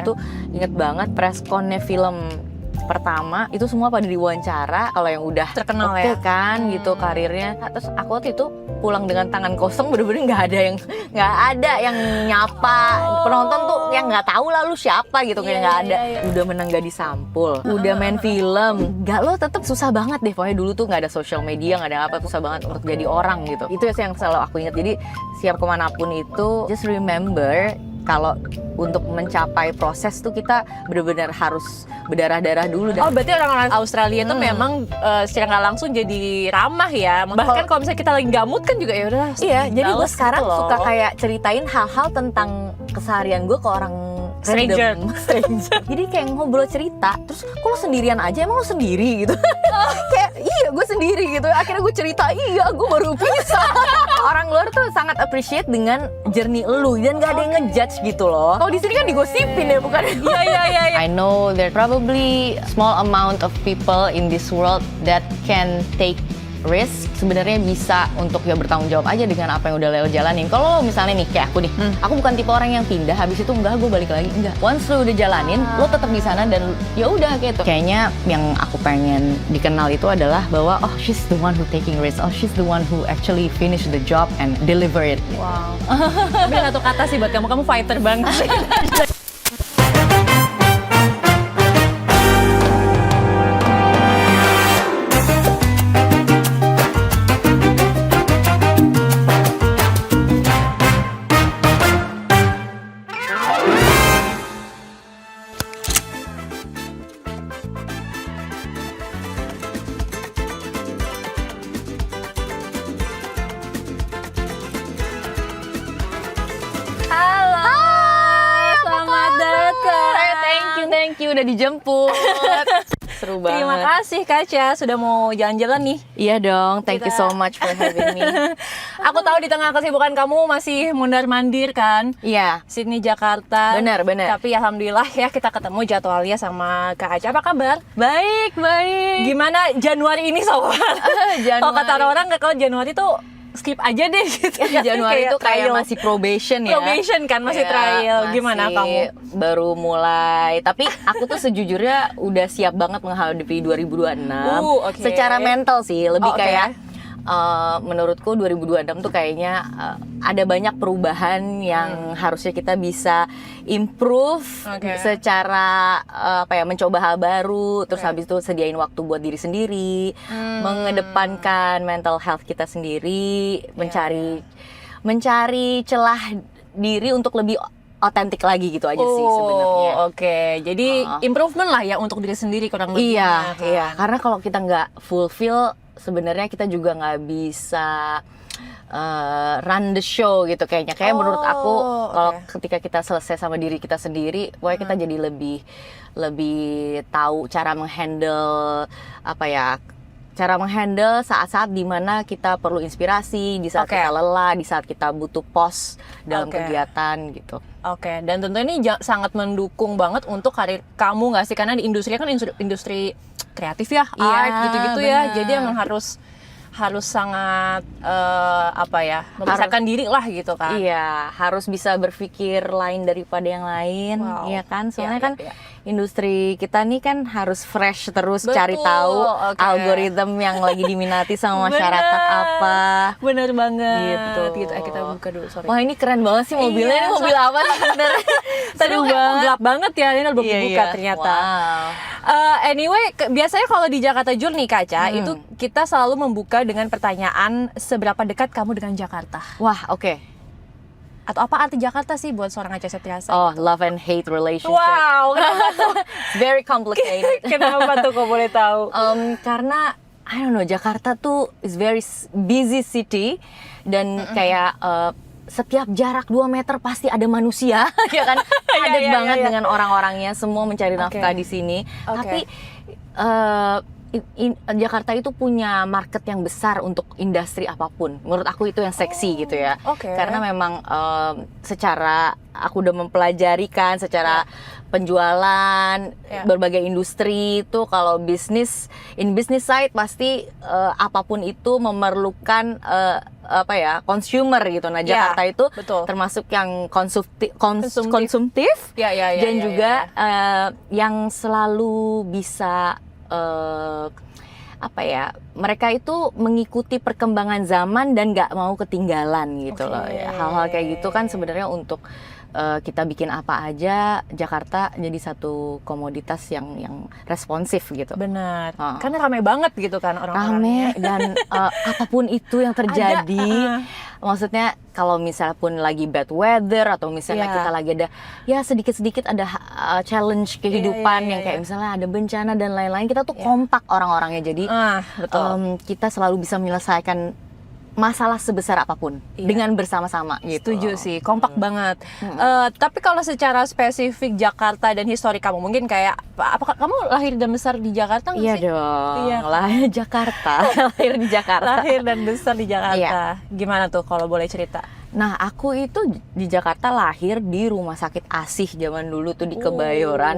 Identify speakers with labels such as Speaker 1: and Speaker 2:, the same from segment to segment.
Speaker 1: tuh inget banget press con-nya film pertama itu semua pada diwawancara. Kalau yang udah
Speaker 2: terkenal
Speaker 1: oke
Speaker 2: ya
Speaker 1: kan gitu karirnya. Terus aku waktu itu pulang dengan tangan kosong, bener-bener nggak ada yang nyapa. Penonton tuh yang nggak tahu lah lu siapa gitu, kayak nggak ada. Udah menang Gadis Sampul, udah main film, nggak, lo tetap susah banget deh. Pokoknya dulu tuh nggak ada social media, nggak ada apa, susah banget untuk jadi orang gitu. Itu yang selalu aku ingat. Jadi siap kemanapun itu, just remember kalau untuk mencapai proses tuh kita benar-benar harus berdarah-darah dulu.
Speaker 2: Oh, berarti orang-orang Australia itu memang secara nggak langsung jadi ramah ya. Bahkan kalau misalnya kita lagi gamut kan juga ya udah.
Speaker 1: Iya, jadi gue
Speaker 2: bales
Speaker 1: sekarang
Speaker 2: gitu loh.
Speaker 1: suka kayak ceritain hal-hal tentang keseharian gue ke orang
Speaker 2: Stranger.
Speaker 1: Jadi kayak ngobrol cerita, terus kok lo sendirian aja, emang lo sendiri gitu. Kayak iya gue sendiri gitu. Akhirnya gue cerita, iya gue baru pisah. Orang luar tuh sangat appreciate dengan journey lu dan gak ada yang ngejudge gitu loh. Kalau di sini kan digosipin ya, bukan?
Speaker 2: Iya.
Speaker 1: I know there probably small amount of people in this world that can take risk, sebenarnya bisa untuk ya bertanggung jawab aja dengan apa yang udah lo jalanin. Kalau misalnya nih kayak aku nih, aku bukan tipe orang yang pindah habis itu enggak gue balik lagi, enggak. Once lo udah jalanin, lo tetap di sana dan ya udah gitu. Kayaknya yang aku pengen dikenal itu adalah bahwa oh she's the one who taking risk, oh she's the one who actually finish the job and deliver it.
Speaker 2: Wow. Tapi satu kata sih buat kamu fighter banget sih.
Speaker 1: Thank you udah dijemput. Seru banget.
Speaker 2: Terima kasih Kaca sudah mau jalan-jalan nih.
Speaker 1: Iya dong, thank you so much for having me.
Speaker 2: Aku tahu di tengah kesibukan kamu masih mondar-mandir kan.
Speaker 1: Iya.
Speaker 2: Sydney, Jakarta.
Speaker 1: Benar.
Speaker 2: Tapi alhamdulillah ya kita ketemu jadwalnya sama Kak Aca. Apa kabar?
Speaker 1: Baik.
Speaker 2: Gimana Januari ini sobat? Kalau kata orang kalau Januari tuh skip aja deh gitu.
Speaker 1: Januari itu kayak masih probation ya.
Speaker 2: Probation kan, masih trial. Gimana kamu?
Speaker 1: Baru mulai. Tapi aku tuh sejujurnya udah siap banget menghadapi 2026. Secara mental sih, lebih kayak menurutku 2026 tuh kayaknya ada banyak perubahan yang harusnya kita bisa improve secara mencoba hal baru, terus habis itu sediain waktu buat diri sendiri, mengedepankan mental health kita sendiri, mencari celah diri untuk lebih otentik lagi gitu aja sih sebenarnya.
Speaker 2: Jadi improvement lah ya untuk diri sendiri kurang lebih.
Speaker 1: Iya. Karena kalau kita nggak fulfill, sebenarnya kita juga nggak bisa run the show gitu kayaknya. Kayak menurut aku kalau ketika kita selesai sama diri kita sendiri, pokoknya kita jadi lebih tahu cara menghandle saat-saat dimana kita perlu inspirasi, di saat kita lelah, di saat kita butuh pause dalam kegiatan gitu.
Speaker 2: Dan tentu ini sangat mendukung banget untuk karir kamu nggak sih? Karena di industri kan industri kreatif ya, art gitu-gitu ya. Jadi emang harus sangat memaksakan diri lah gitu kan.
Speaker 1: Iya, harus bisa berpikir lain daripada yang lain, iya kan? Soalnya industri kita nih kan harus fresh terus. Betul, cari tahu algoritma yang lagi diminati sama masyarakat apa.
Speaker 2: Bener banget.
Speaker 1: Gitu.
Speaker 2: Kita buka dulu, sorry.
Speaker 1: Wah, ini keren banget sih mobilnya. Ini mobil apa sih sebenarnya?
Speaker 2: Tadi gelap banget ya, ini udah dibuka ternyata. Anyway, biasanya kalau di Jakarta Jour nih Kaca, itu kita selalu membuka dengan pertanyaan, seberapa dekat kamu dengan Jakarta?
Speaker 1: Wah,
Speaker 2: Atau apa arti Jakarta sih buat seorang Acha Septriasa?
Speaker 1: Love and hate relationship.
Speaker 2: Wow,
Speaker 1: very complicated.
Speaker 2: Kenapa tuh kok boleh tahu?
Speaker 1: Karena I don't know, Jakarta tuh is very busy city dan kayak setiap jarak 2 meter pasti ada manusia, ya kan? Padat banget dengan orang-orangnya, semua mencari nafkah di sini. Tapi Jakarta itu punya market yang besar untuk industri apapun. Menurut aku itu yang seksi gitu ya.
Speaker 2: Oke.
Speaker 1: Karena memang secara aku udah mempelajari kan secara penjualan berbagai industri itu kalau business side pasti apapun itu memerlukan consumer gitu. Nah, Jakarta itu termasuk yang konsumtif dan juga yang selalu bisa mereka itu mengikuti perkembangan zaman dan nggak mau ketinggalan gitu loh ya. Hal-hal kayak gitu kan sebenarnya untuk kita bikin apa aja Jakarta jadi satu komoditas yang responsif gitu.
Speaker 2: Benar. Karena ramai banget gitu kan orang-orangnya.
Speaker 1: Rame dan apapun itu yang terjadi. Maksudnya kalau misal pun lagi bad weather atau misalnya kita lagi ada sedikit-sedikit ada challenge kehidupan yang kayak misalnya ada bencana dan lain-lain, kita tuh kompak orang-orangnya. Jadi kita selalu bisa menyelesaikan masalah sebesar apapun dengan bersama-sama gitu.
Speaker 2: Setuju sih, kompak banget. Tapi kalau secara spesifik Jakarta dan histori kamu, mungkin kayak apakah kamu lahir dan besar di Jakarta nggak sih?
Speaker 1: Iya dong, lahir Jakarta, lahir di Jakarta.
Speaker 2: Lahir dan besar di Jakarta. Gimana tuh kalau boleh cerita?
Speaker 1: Nah, aku itu di Jakarta lahir di Rumah Sakit Asih zaman dulu tuh di Kebayoran.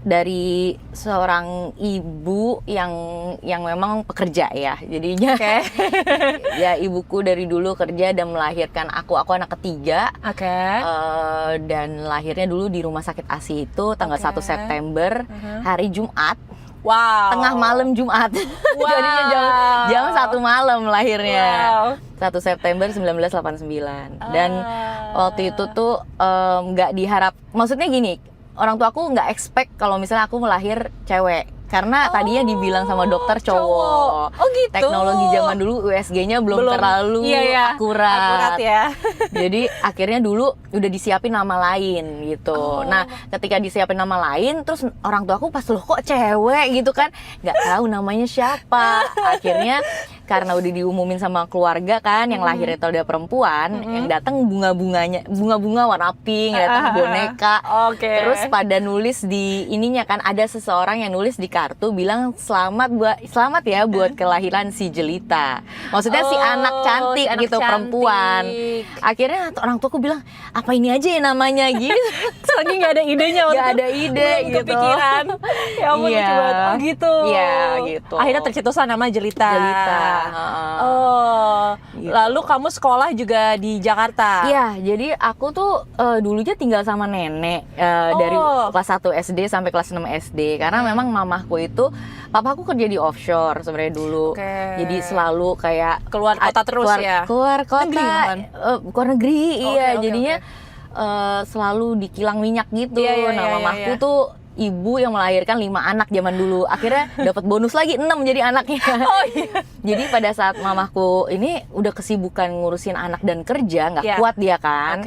Speaker 1: Dari seorang ibu yang memang pekerja ya, jadinya ya ibuku dari dulu kerja dan melahirkan aku anak ketiga, dan lahirnya dulu di Rumah Sakit ASI itu tanggal 1 September hari Jumat. Tengah malam Jumat. Jadinya jam 1 malam lahirnya. 1 September 1989. Dan waktu itu tuh nggak diharap, maksudnya gini, orang tua aku nggak expect kalau misalnya aku melahir cewek. Karena tadinya dibilang sama dokter cowok.
Speaker 2: Gitu.
Speaker 1: Teknologi zaman dulu USG-nya belum terlalu akurat
Speaker 2: ya.
Speaker 1: Jadi akhirnya dulu udah disiapin nama lain gitu. Nah, ketika disiapin nama lain, terus orang tua aku pas loh kok cewek gitu kan, nggak tahu namanya siapa. Akhirnya karena udah diumumin sama keluarga kan, yang lahir itu ada perempuan, yang datang bunga-bunga warna pink, datang boneka. Terus pada nulis di ininya kan, ada seseorang yang nulis di kartu bilang selamat ya buat kelahiran si Jelita. Maksudnya si anak cantik gitu, perempuan. Akhirnya orang tuaku bilang, apa ini aja ya namanya gitu.
Speaker 2: Soalnya nggak ada idenya,
Speaker 1: nggak ada ide gitu.
Speaker 2: Kepikiran. Ya ampun, lucu banget. Gitu.
Speaker 1: Iya gitu.
Speaker 2: Akhirnya tercetuslah nama Jelita.
Speaker 1: Gitu.
Speaker 2: Lalu kamu sekolah juga di Jakarta?
Speaker 1: Iya, jadi aku tuh dulunya tinggal sama nenek dari kelas 1 SD sampai kelas 6 SD. Karena memang mamahku itu, papaku kerja di offshore sebenarnya dulu. Jadi selalu kayak
Speaker 2: keluar kota terus
Speaker 1: keluar kota, keluar negeri. Jadinya selalu di kilang minyak gitu. Mamahku tuh ibu yang melahirkan 5 anak zaman dulu. Akhirnya dapat bonus lagi 6 jadi anaknya. Jadi pada saat mamahku ini udah kesibukan ngurusin anak dan kerja, nggak kuat dia kan.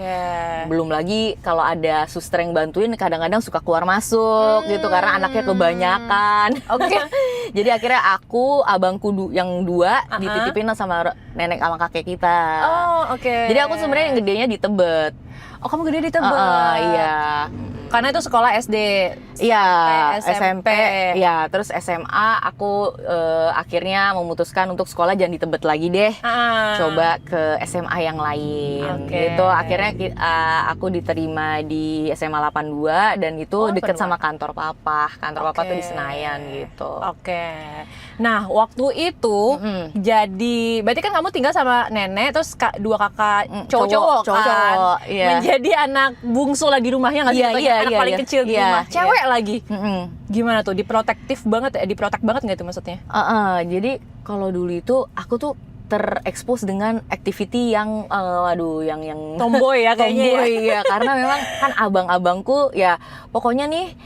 Speaker 1: Belum lagi kalau ada suster yang bantuin kadang-kadang suka keluar masuk gitu karena anaknya kebanyakan. Jadi akhirnya aku, abangku yang 2 dititipin sama nenek sama kakek kita. Jadi aku sebenarnya yang gedenya di Tebet.
Speaker 2: Kamu gede di Tebet?
Speaker 1: Iya.
Speaker 2: Karena itu sekolah SD.
Speaker 1: Iya, SMP. Iya, terus SMA aku akhirnya memutuskan untuk sekolah jangan di Tebet lagi deh. Coba ke SMA yang lain. Gitu. Akhirnya aku diterima di SMA 82 dan itu deket sama kantor papa. Kantor papa tuh di Senayan gitu.
Speaker 2: Nah, waktu itu jadi berarti kan kamu tinggal sama nenek terus 2 kakak cowok-cowok kan. Menjadi anak bungsu lah di rumahnya nggak sih? Anak paling kecil di rumah, cewek lagi. Gimana tuh? Diprotektif banget ya? Diprotek banget nggak itu maksudnya?
Speaker 1: Jadi kalau dulu itu aku tuh terekspos dengan activity yang yang
Speaker 2: tomboy ya kayaknya.
Speaker 1: Karena memang kan abang-abangku ya pokoknya nih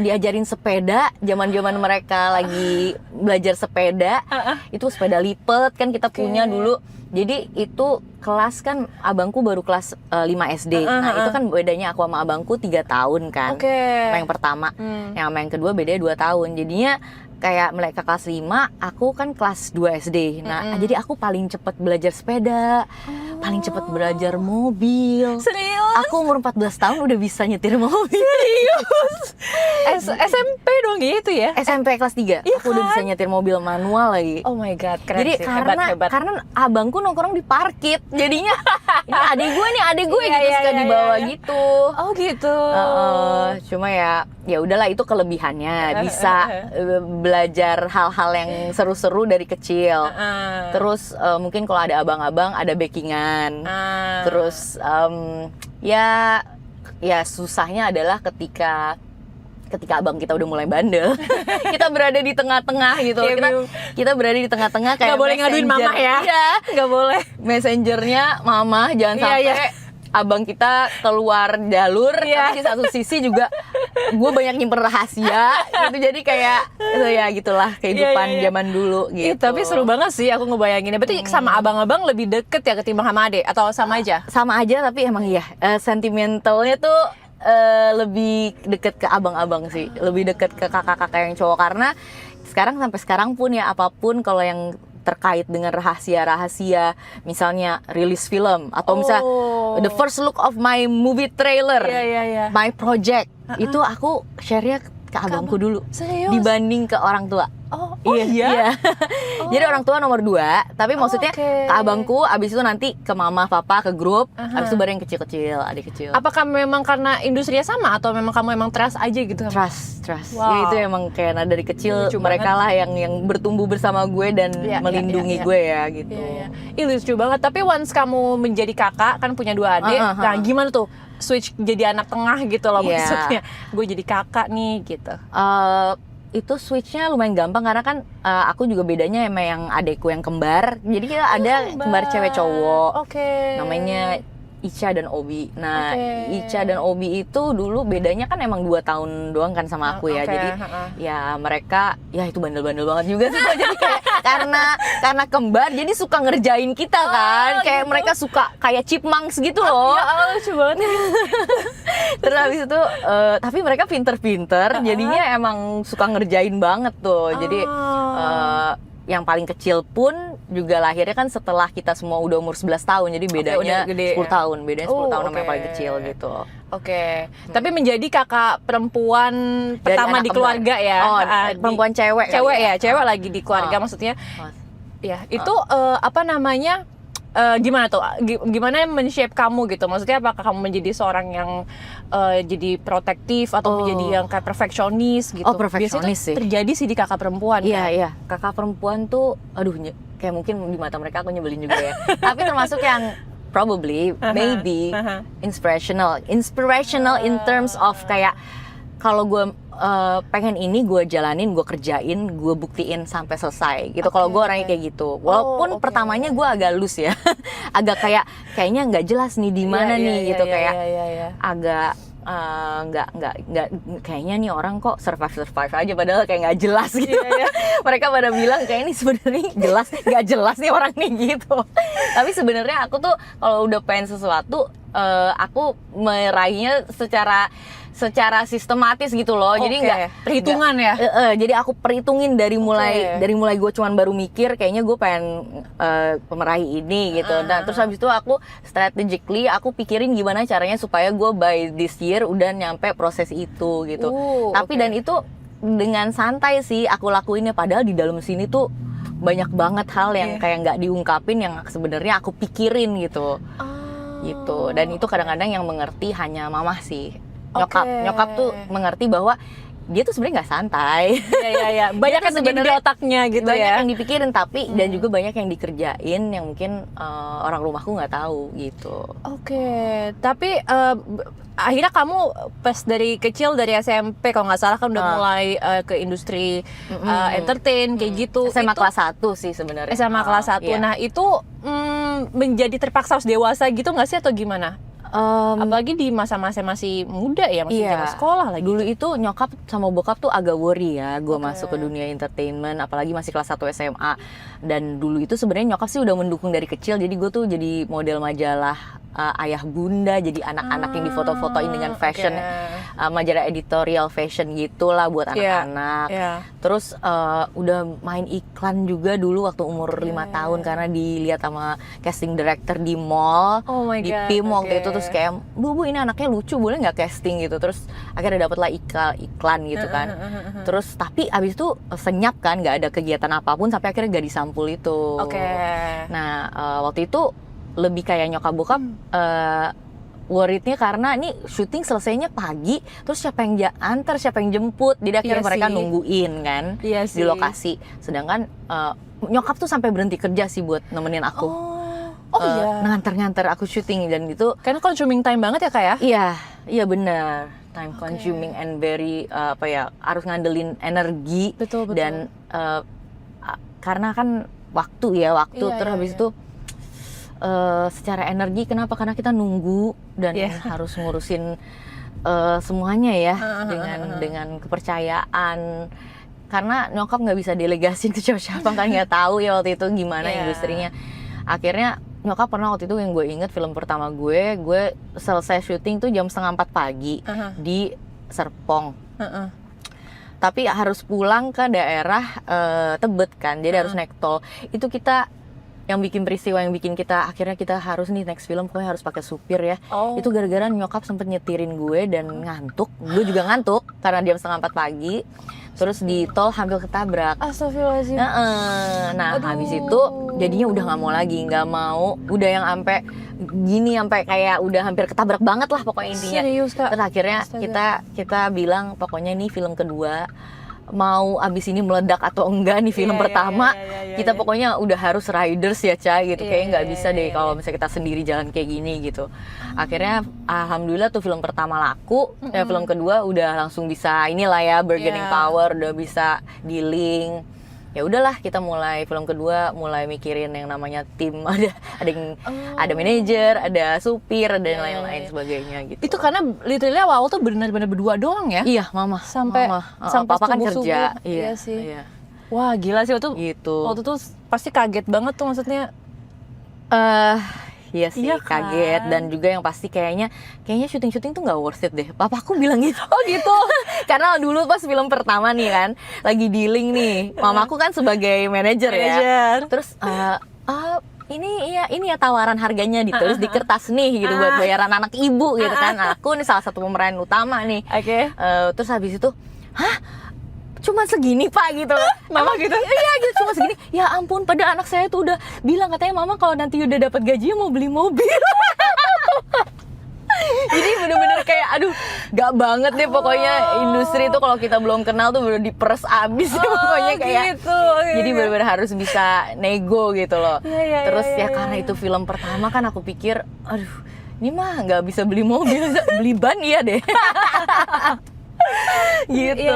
Speaker 1: diajarin sepeda, zaman-zaman mereka lagi belajar sepeda. Itu sepeda lipat kan kita punya dulu. Jadi itu kelas kan abangku baru kelas 5 SD. Nah, itu kan bedanya aku sama abangku 3 tahun kan. Yang pertama. Yang sama yang kedua bedanya 2 tahun. Jadinya kayak mereka kelas 5, aku kan kelas 2 SD. Nah, jadi aku paling cepat belajar sepeda, paling cepat belajar mobil.
Speaker 2: Serius?
Speaker 1: Aku umur 14 tahun udah bisa nyetir mobil.
Speaker 2: Serius? SMP dong gitu ya?
Speaker 1: SMP kelas 3,
Speaker 2: Iya
Speaker 1: aku udah
Speaker 2: kan?
Speaker 1: bisa nyetir mobil manual lagi.
Speaker 2: Oh my god, keren
Speaker 1: Jadi
Speaker 2: sih,
Speaker 1: karena abangku nongkrong di parkit, jadinya ini adik gue
Speaker 2: Iya,
Speaker 1: gitu
Speaker 2: iya,
Speaker 1: suka
Speaker 2: iya,
Speaker 1: dibawa
Speaker 2: iya.
Speaker 1: gitu.
Speaker 2: Oh gitu.
Speaker 1: Cuma ya udahlah itu kelebihannya, bisa belajar hal-hal yang seru-seru dari kecil. Terus mungkin kalau ada abang-abang ada backingan. Terus ya susahnya adalah ketika abang kita udah mulai bandel, kita berada di tengah-tengah gitu. Kita berada di tengah-tengah kayak
Speaker 2: nggak boleh ngaduin mama ya.
Speaker 1: Iya,
Speaker 2: Nggak boleh.
Speaker 1: Messengernya mama, jangan
Speaker 2: Iya,
Speaker 1: sampai
Speaker 2: iya.
Speaker 1: abang kita keluar jalur.
Speaker 2: Iya.
Speaker 1: Tapi di satu sisi juga gue banyak nyimpen rahasia gitu. Jadi kayak ya gitulah kehidupan
Speaker 2: Iya, iya.
Speaker 1: zaman dulu gitu.
Speaker 2: Tapi seru banget sih aku ngebayanginnya. Berarti sama abang-abang lebih deket ya ketimbang sama adik atau sama aja?
Speaker 1: Sama aja, tapi emang iya sentimentalnya tuh lebih deket ke abang-abang sih, lebih deket ke kakak-kakak yang cowok, karena sampai sekarang pun ya apapun kalau yang terkait dengan rahasia-rahasia, misalnya rilis film atau misalnya the first look of my movie trailer,
Speaker 2: Iya.
Speaker 1: my project, itu aku share-nya ke abangku dulu.
Speaker 2: Serius?
Speaker 1: Dibanding ke orang tua.
Speaker 2: Oh iya?
Speaker 1: Iya. Jadi orang tua nomor 2, tapi maksudnya
Speaker 2: oke.
Speaker 1: ke abangku, abis itu nanti ke mama, papa, ke grup, abis itu baru yang kecil-kecil, adik kecil.
Speaker 2: Apakah memang karena industrinya sama atau memang kamu emang trust aja gitu?
Speaker 1: Trust.
Speaker 2: Wow.
Speaker 1: Ya itu emang kayak dari kecil
Speaker 2: Lucu
Speaker 1: mereka
Speaker 2: banget.
Speaker 1: lah yang bertumbuh bersama gue dan
Speaker 2: Iya,
Speaker 1: melindungi
Speaker 2: iya, iya.
Speaker 1: gue ya gitu.
Speaker 2: Iya. Ih, lucu banget. Tapi once kamu menjadi kakak, kan punya 2 adik, nah gimana tuh switch jadi anak tengah gitu loh
Speaker 1: Iya.
Speaker 2: maksudnya? Gue jadi kakak nih gitu.
Speaker 1: Itu switchnya lumayan gampang karena kan aku juga bedanya sama yang adekku yang kembar. Jadi kita ada kembar cewek cowok.
Speaker 2: Oke.
Speaker 1: Namanya Ica dan Obi. Nah,
Speaker 2: Oke.
Speaker 1: Ica dan Obi itu dulu bedanya kan emang 2 tahun doang kan sama aku ya.
Speaker 2: Oke,
Speaker 1: Jadi ya mereka ya itu bandel-bandel banget juga sih. Jadi kayak karena kembar jadi suka ngerjain kita kan. Kayak
Speaker 2: gitu.
Speaker 1: mereka suka kayak chipmunks gitu loh.
Speaker 2: Ya Allah, lucu banget.
Speaker 1: Terus habis itu tapi mereka pinter-pinter, jadinya emang suka ngerjain banget tuh. Jadi yang paling kecil pun juga lahirnya kan setelah kita semua udah umur 11 tahun. Jadi bedanya
Speaker 2: udah gede
Speaker 1: 10
Speaker 2: ya?
Speaker 1: tahun, bedanya 10 tahun sama
Speaker 2: oke.
Speaker 1: yang paling kecil gitu.
Speaker 2: Oke. Tapi menjadi kakak perempuan pertama
Speaker 1: anak
Speaker 2: di
Speaker 1: kembar.
Speaker 2: keluarga ya.
Speaker 1: Oh, perempuan cewek kali
Speaker 2: Cewek
Speaker 1: ya?
Speaker 2: ya, cewek lagi di keluarga maksudnya. Ya, itu apa namanya? Gimana tuh? Gimana men-shape kamu gitu? Maksudnya apakah kamu menjadi seorang yang jadi protektif atau menjadi yang kayak perfeksionis gitu?
Speaker 1: Oh, perfeksionis
Speaker 2: Biasanya
Speaker 1: sih.
Speaker 2: tuh terjadi sih di kakak perempuan.
Speaker 1: Iya,
Speaker 2: kan?
Speaker 1: iya. Kakak perempuan tuh, aduh, kayak mungkin di mata mereka aku nyebelin juga ya. Tapi termasuk yang probably, maybe inspirational in terms of kayak kalau gue pengen ini gue jalanin, gue kerjain, gue buktiin sampai selesai gitu. Kalau gue orangnya kayak gitu. Walaupun pertamanya gue agak loose ya, agak kayaknya nggak jelas nih di mana nih gitu, kayak agak nggak kayaknya nih orang kok survive aja padahal kayak nggak jelas gitu. Mereka pada bilang kayak ini sebenarnya nggak jelas nih orang nih gitu. Tapi sebenarnya aku tuh kalau udah pengen sesuatu aku meraihnya secara sistematis gitu loh. Jadi nggak
Speaker 2: perhitungan ya.
Speaker 1: Jadi aku perhitungin dari mulai gue cuman baru mikir kayaknya gue pengen meraih ini gitu. Dan terus habis itu aku strategically aku pikirin gimana caranya supaya gue by this year udah nyampe proses itu gitu. Tapi dan itu dengan santai sih aku lakuinnya, padahal di dalam sini tuh banyak banget hal yang kayak nggak diungkapin yang sebenarnya aku pikirin gitu. Gitu. Dan itu kadang-kadang yang mengerti hanya mamah sih. Nyokap tuh mengerti bahwa dia tuh sebenarnya nggak santai.
Speaker 2: Iya. Banyak yang terjadi di otaknya gitu
Speaker 1: banyak
Speaker 2: ya.
Speaker 1: yang dipikirin tapi dan juga banyak yang dikerjain yang mungkin orang rumahku nggak tahu gitu.
Speaker 2: Oke. Tapi akhirnya kamu pas dari kecil dari SMP kalau nggak salah kan udah mulai ke industri entertain kayak gitu.
Speaker 1: SMA
Speaker 2: itu,
Speaker 1: kelas 1 sih sebenarnya.
Speaker 2: SMA kelas 1.
Speaker 1: Iya.
Speaker 2: Nah, itu menjadi terpaksa harus dewasa gitu nggak sih atau gimana? Apalagi di masa-masa masih muda ya, masih zaman sekolah lagi.
Speaker 1: Dulu itu nyokap sama bokap tuh agak worry ya gue masuk ke dunia entertainment, apalagi masih kelas 1 SMA. Dan dulu itu sebenarnya nyokap sih udah mendukung dari kecil, jadi gue tuh jadi model majalah ayah bunda, jadi anak-anak yang difoto-fotoin dengan fashion, majalah editorial fashion gitulah buat anak-anak. Terus udah main iklan juga dulu waktu umur 5 tahun karena dilihat sama casting director di mall, di PIM waktu itu. Terus kayak, bu ini anaknya lucu, boleh nggak casting gitu. Terus akhirnya dapatlah iklan gitu kan. Terus tapi abis itu senyap kan, nggak ada kegiatan apapun sampai akhirnya gak disampul itu. Nah waktu itu lebih kayak nyokap bokap worriednya karena nih syuting selesainya pagi, terus siapa yang antar, siapa yang jemput, jadi akhirnya mereka nungguin kan di lokasi. Sedangkan nyokap tuh sampai berhenti kerja sih buat nemenin aku. Nganter-nganter aku syuting, dan itu
Speaker 2: karena consuming time banget ya Kak ya?
Speaker 1: Iya benar, time consuming and very harus ngandelin energi.
Speaker 2: Betul.
Speaker 1: Dan karena kan waktu terus habis itu secara energi, kenapa? Karena kita nunggu dan harus ngurusin semuanya ya dengan kepercayaan. Karena nyokap nggak bisa delegasin ke siapa-siapa kan, nggak tahu ya waktu itu gimana industrinya. Akhirnya nyokap pernah waktu itu, yang gue inget film pertama gue selesai syuting tuh jam 3:30 pagi di Serpong. Tapi harus pulang ke daerah Tebet kan, jadi harus naik tol. Itu kita yang bikin peristiwa yang bikin kita akhirnya kita harus nih next film pokoknya harus pakai supir ya. Itu gara-gara nyokap sempet nyetirin gue dan ngantuk, gue juga ngantuk karena jam 3:30 pagi. Terus di tol hampir ketabrak.
Speaker 2: Astagfirullahaladzim.
Speaker 1: Nah habis itu jadinya udah nggak mau, udah yang sampai gini, sampai kayak udah hampir ketabrak banget lah pokoknya intinya.
Speaker 2: Serius Kak?
Speaker 1: Terus akhirnya kita bilang pokoknya ini film kedua, mau abis ini meledak atau enggak nih film pertama, kita pokoknya udah harus riders ya Ca gitu, kayaknya nggak bisa deh kalau misalnya kita sendiri jalan kayak gini gitu. Akhirnya alhamdulillah tuh film pertama laku, film kedua udah langsung bisa inilah ya bargaining power, udah bisa dealing. Ya udahlah, kita mulai film kedua mulai mikirin yang namanya tim, ada manajer, ada supir, dan lain-lain sebagainya gitu.
Speaker 2: Itu karena literally awal tuh benar-benar berdua doang ya?
Speaker 1: Iya, mama
Speaker 2: sampai
Speaker 1: papa kan kerja.
Speaker 2: Iya sih. Wah gila sih waktu
Speaker 1: gitu.
Speaker 2: Waktu itu pasti kaget banget tuh, maksudnya.
Speaker 1: Iya sih,
Speaker 2: kan?
Speaker 1: kaget, dan juga yang pasti kayaknya syuting tuh nggak worth it deh. Papaku bilang gitu.
Speaker 2: Oh gitu.
Speaker 1: Karena dulu pas film pertama nih kan, lagi dealing nih. Mamaku kan sebagai manajer ya. Terus ini ya tawaran harganya ditulis di kertas nih gitu buat bayaran anak ibu gitu kan. Aku nih salah satu pemeran utama nih. Terus habis itu, cuma segini Pak gitu.
Speaker 2: Mama gitu?
Speaker 1: Iya gitu, cuma segini. Ya ampun, pada anak saya tuh udah bilang katanya mama kalau nanti udah dapat gajinya mau beli mobil. Jadi bener-bener kayak aduh, gak banget deh pokoknya industri itu kalau kita belum kenal tuh bener diperes abis pokoknya kayak
Speaker 2: gitu.
Speaker 1: Jadi bener-bener harus bisa nego gitu loh. Terus karena itu film pertama kan aku pikir aduh, ini mah gak bisa beli mobil, beli ban iya deh. Gitu.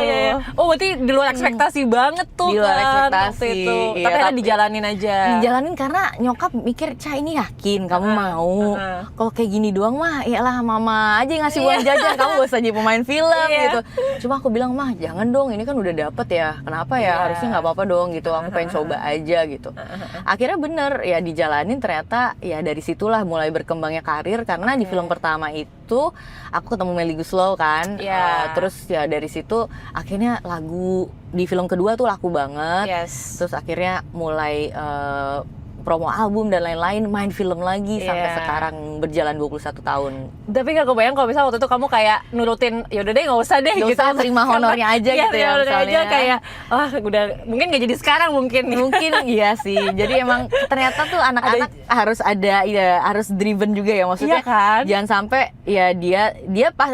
Speaker 2: Oh berarti di luar ekspektasi banget tuh.
Speaker 1: Di luar
Speaker 2: kan,
Speaker 1: ekspektasi
Speaker 2: itu. Tapi akhirnya dijalanin aja.
Speaker 1: Dijalanin karena nyokap mikir, Ca ini yakin kamu mau. Kalau kayak gini doang mah iyalah mama aja yang ngasih uang jajan, kamu gak usah jadi pemain film gitu. Cuma aku bilang, mah jangan dong, ini kan udah dapet ya, kenapa ya, harusnya nggak apa-apa dong gitu, aku pengen coba aja gitu. Akhirnya bener ya dijalanin, ternyata ya dari situlah mulai berkembangnya karir. Karena di film pertama itu aku ketemu Melly Guslow kan. Terus ya dari situ akhirnya lagu di film kedua tuh laku banget. Terus akhirnya mulai promo album dan lain-lain, main film lagi sampai sekarang berjalan 21 tahun.
Speaker 2: Tapi gak kebayang kalau misalnya waktu itu kamu kayak nurutin, yaudah deh gak usah deh
Speaker 1: gak
Speaker 2: gitu.
Speaker 1: usah, terima honornya aja gitu ya misalnya.
Speaker 2: Aja kayak, udah mungkin gak jadi sekarang mungkin.
Speaker 1: Iya sih, jadi emang ternyata tuh anak-anak harus ada, ya harus driven juga ya maksudnya.
Speaker 2: Kan?
Speaker 1: Jangan sampai ya dia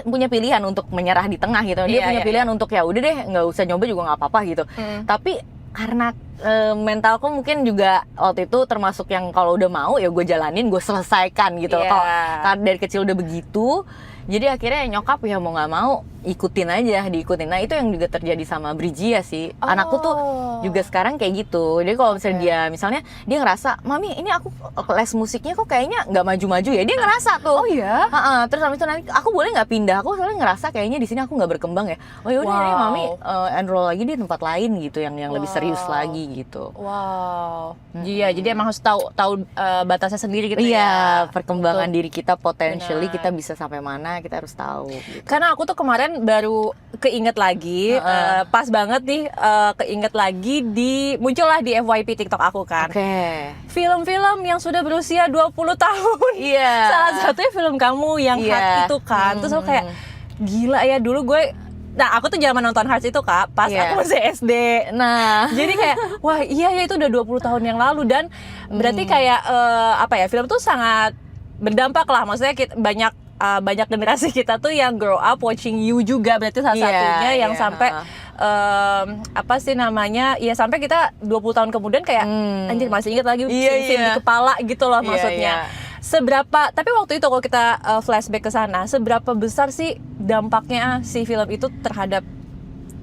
Speaker 1: punya pilihan untuk menyerah di tengah gitu. Dia punya pilihan untuk ya udah deh nggak usah nyoba juga nggak apa-apa gitu. Tapi karena mentalku mungkin juga waktu itu termasuk yang kalau udah mau ya gue jalanin, gue selesaikan gitu. Kalau dari kecil udah begitu, Jadi akhirnya nyokap ya mau nggak mau ikutin aja, diikutin. Nah itu yang juga terjadi sama Brijia sih. Anakku tuh juga sekarang kayak gitu. Jadi kalau misalnya dia ngerasa, mami ini aku les musiknya kok kayaknya nggak maju-maju ya. Dia ngerasa tuh.
Speaker 2: Oh iya?
Speaker 1: Terus habis itu nanti aku boleh nggak pindah? Aku soalnya ngerasa kayaknya di sini aku nggak berkembang ya. Oh yaudah ini mami enroll lagi di tempat lain gitu yang lebih serius lagi gitu.
Speaker 2: Wow. Iya, jadi emang harus tahu batasnya sendiri gitu ya.
Speaker 1: Iya, perkembangan diri kita potentially
Speaker 2: Benar.
Speaker 1: kita bisa sampai mana kita harus tahu gitu.
Speaker 2: Karena aku tuh kemarin baru keinget lagi, pas banget nih keinget lagi muncullah di FYP TikTok aku kan.
Speaker 1: Oke.
Speaker 2: Film-film yang sudah berusia 20 tahun.
Speaker 1: Iya.
Speaker 2: Salah satunya film kamu yang
Speaker 1: Iya.
Speaker 2: Heart itu kan. Terus aku kayak gila ya dulu gue. Nah, aku tuh zaman nonton Heart itu Kak, pas
Speaker 1: Iya.
Speaker 2: aku masih SD.
Speaker 1: Nah,
Speaker 2: Jadi kayak wah iya ya itu udah 20 tahun yang lalu dan berarti kayak apa ya, film tuh sangat berdampak lah. Maksudnya banyak generasi kita tuh yang grow up watching you juga, berarti salah
Speaker 1: Iya,
Speaker 2: satunya yang
Speaker 1: iya.
Speaker 2: sampai apa sih namanya, ya sampai kita 20 tahun kemudian kayak anjir masih ingat lagi
Speaker 1: Iya,
Speaker 2: scene
Speaker 1: iya.
Speaker 2: di kepala gitu loh
Speaker 1: Iya,
Speaker 2: maksudnya.
Speaker 1: iya.
Speaker 2: Seberapa, tapi waktu itu kalau kita flashback ke sana, seberapa besar sih dampaknya si film itu terhadap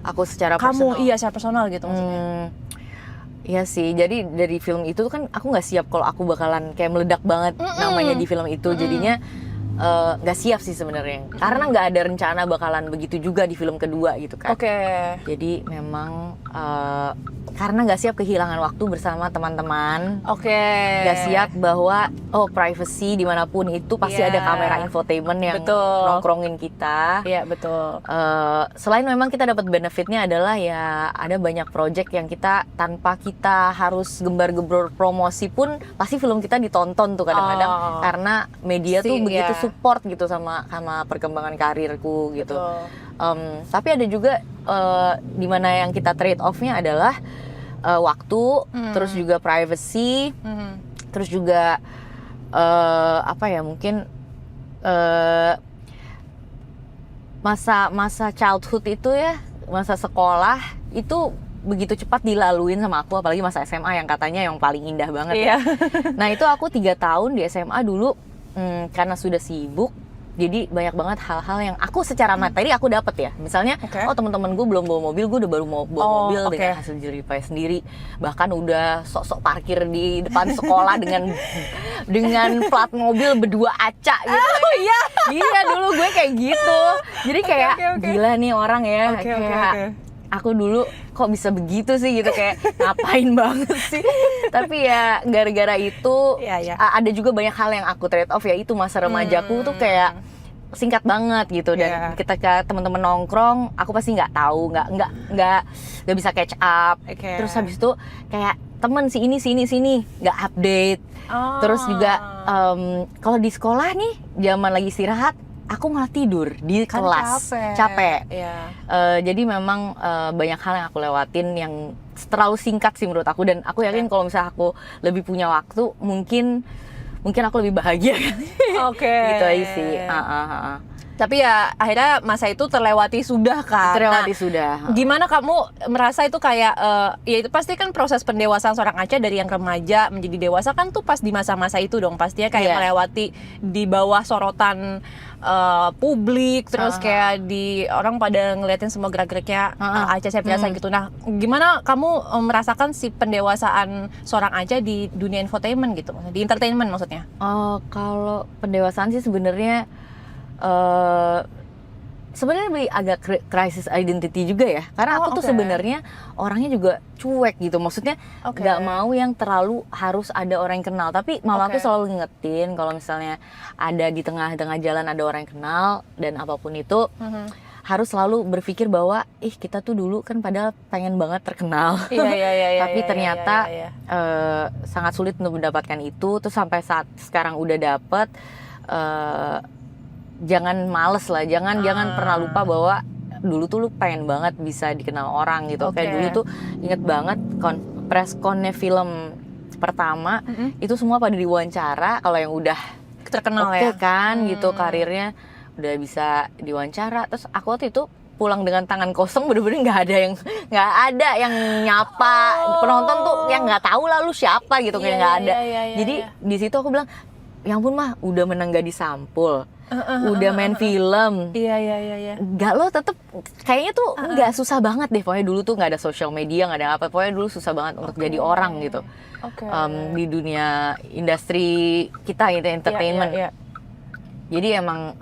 Speaker 1: aku secara
Speaker 2: kamu,
Speaker 1: personal.
Speaker 2: iya secara personal gitu maksudnya.
Speaker 1: Iya sih, jadi dari film itu kan aku nggak siap kalau aku bakalan kayak meledak banget namanya di film itu. Jadinya nggak siap sih sebenarnya, karena nggak ada rencana bakalan begitu juga di film kedua gitu kan.
Speaker 2: Oke.
Speaker 1: Jadi memang karena nggak siap kehilangan waktu bersama teman-teman.
Speaker 2: Oke.
Speaker 1: Nggak siap bahwa privacy dimanapun itu pasti
Speaker 2: Iya.
Speaker 1: ada kamera infotainment yang
Speaker 2: Betul.
Speaker 1: nongkrongin kita.
Speaker 2: Iya betul.
Speaker 1: Selain memang kita dapat benefitnya adalah ya ada banyak project yang kita tanpa kita harus gembar-gembor promosi pun pasti film kita ditonton tuh kadang-kadang karena media tuh begitu support gitu sama perkembangan karirku gitu. Tapi ada juga di mana yang kita trade off-nya adalah waktu, terus juga privacy, terus juga apa ya mungkin masa childhood itu ya, masa sekolah itu begitu cepat dilaluin sama aku, apalagi masa SMA yang katanya yang paling indah banget ya. Nah itu aku 3 tahun di SMA dulu karena sudah sibuk. Jadi banyak banget hal-hal yang aku secara materi aku dapat ya. Misalnya, teman-teman gue belum bawa mobil, gue udah baru mau bawa mobil dengan hasil jerih payah sendiri. Bahkan udah sok-sok parkir di depan sekolah dengan plat mobil berdua acak gitu.
Speaker 2: Oh iya.
Speaker 1: Iya dulu gue kayak gitu. Jadi kayak gila nih orang ya. Kayak aku dulu kok bisa begitu sih gitu, kayak ngapain banget sih. Tapi ya gara-gara itu ada juga banyak hal yang aku trade off ya. Itu masa remajaku tuh kayak singkat banget gitu, dan ketika teman-teman nongkrong aku pasti nggak tahu, nggak bisa catch up. Terus habis itu kayak temen sini nggak update. Terus juga kalau di sekolah nih zaman lagi istirahat aku malah tidur di kelas, capek. Jadi memang banyak hal yang aku lewatin yang terlalu singkat sih menurut aku, dan aku yakin kalau misalnya aku lebih punya waktu mungkin aku lebih bahagia. Gitu aja sih.
Speaker 2: Tapi ya akhirnya masa itu terlewati sudah kan.
Speaker 1: Terlewati sudah.
Speaker 2: Gimana kamu merasa itu kayak ya itu pasti kan proses pendewasaan seorang Acha dari yang remaja menjadi dewasa kan tuh pas di masa-masa itu dong pastinya kayak melewati di bawah sorotan publik, terus kayak di orang pada ngeliatin semua gerak-geriknya Acha Septriasa gitu. Nah, gimana kamu merasakan si pendewasaan seorang Acha di dunia infotainment gitu, di entertainment maksudnya?
Speaker 1: Kalau pendewasaan sih sebenarnya lebih agak crisis identity juga ya, karena aku tuh sebenarnya orangnya juga cuek gitu, maksudnya nggak mau yang terlalu harus ada orang yang kenal, tapi malah aku selalu ngingetin kalau misalnya ada di tengah-tengah jalan ada orang yang kenal dan apapun itu harus selalu berpikir bahwa kita tuh dulu kan padahal pengen banget terkenal, tapi ternyata sangat sulit untuk mendapatkan itu, terus sampai saat sekarang udah dapet. Jangan males lah, jangan pernah lupa bahwa dulu tuh lu pengen banget bisa dikenal orang gitu. Kayak dulu tuh inget banget press con-nya film pertama itu semua pada diwawancara kalau yang udah
Speaker 2: terkenal
Speaker 1: kan gitu karirnya udah bisa diwawancara. Terus aku waktu itu pulang dengan tangan kosong, bener-bener nggak ada yang nyapa. Penonton tuh yang nggak tahu lah lu siapa gitu, kayak nggak ada. Jadi di situ aku bilang, ya ampun mah udah menang gadis sampul, udah main film.
Speaker 2: Iya.
Speaker 1: Enggak, lo tetep kayaknya tuh nggak susah banget deh. Pokoknya dulu tuh nggak ada social media, nggak ada apa. Pokoknya dulu susah banget untuk jadi orang gitu. Di dunia industri kita gitu, entertainment.
Speaker 2: Iya.
Speaker 1: Jadi emang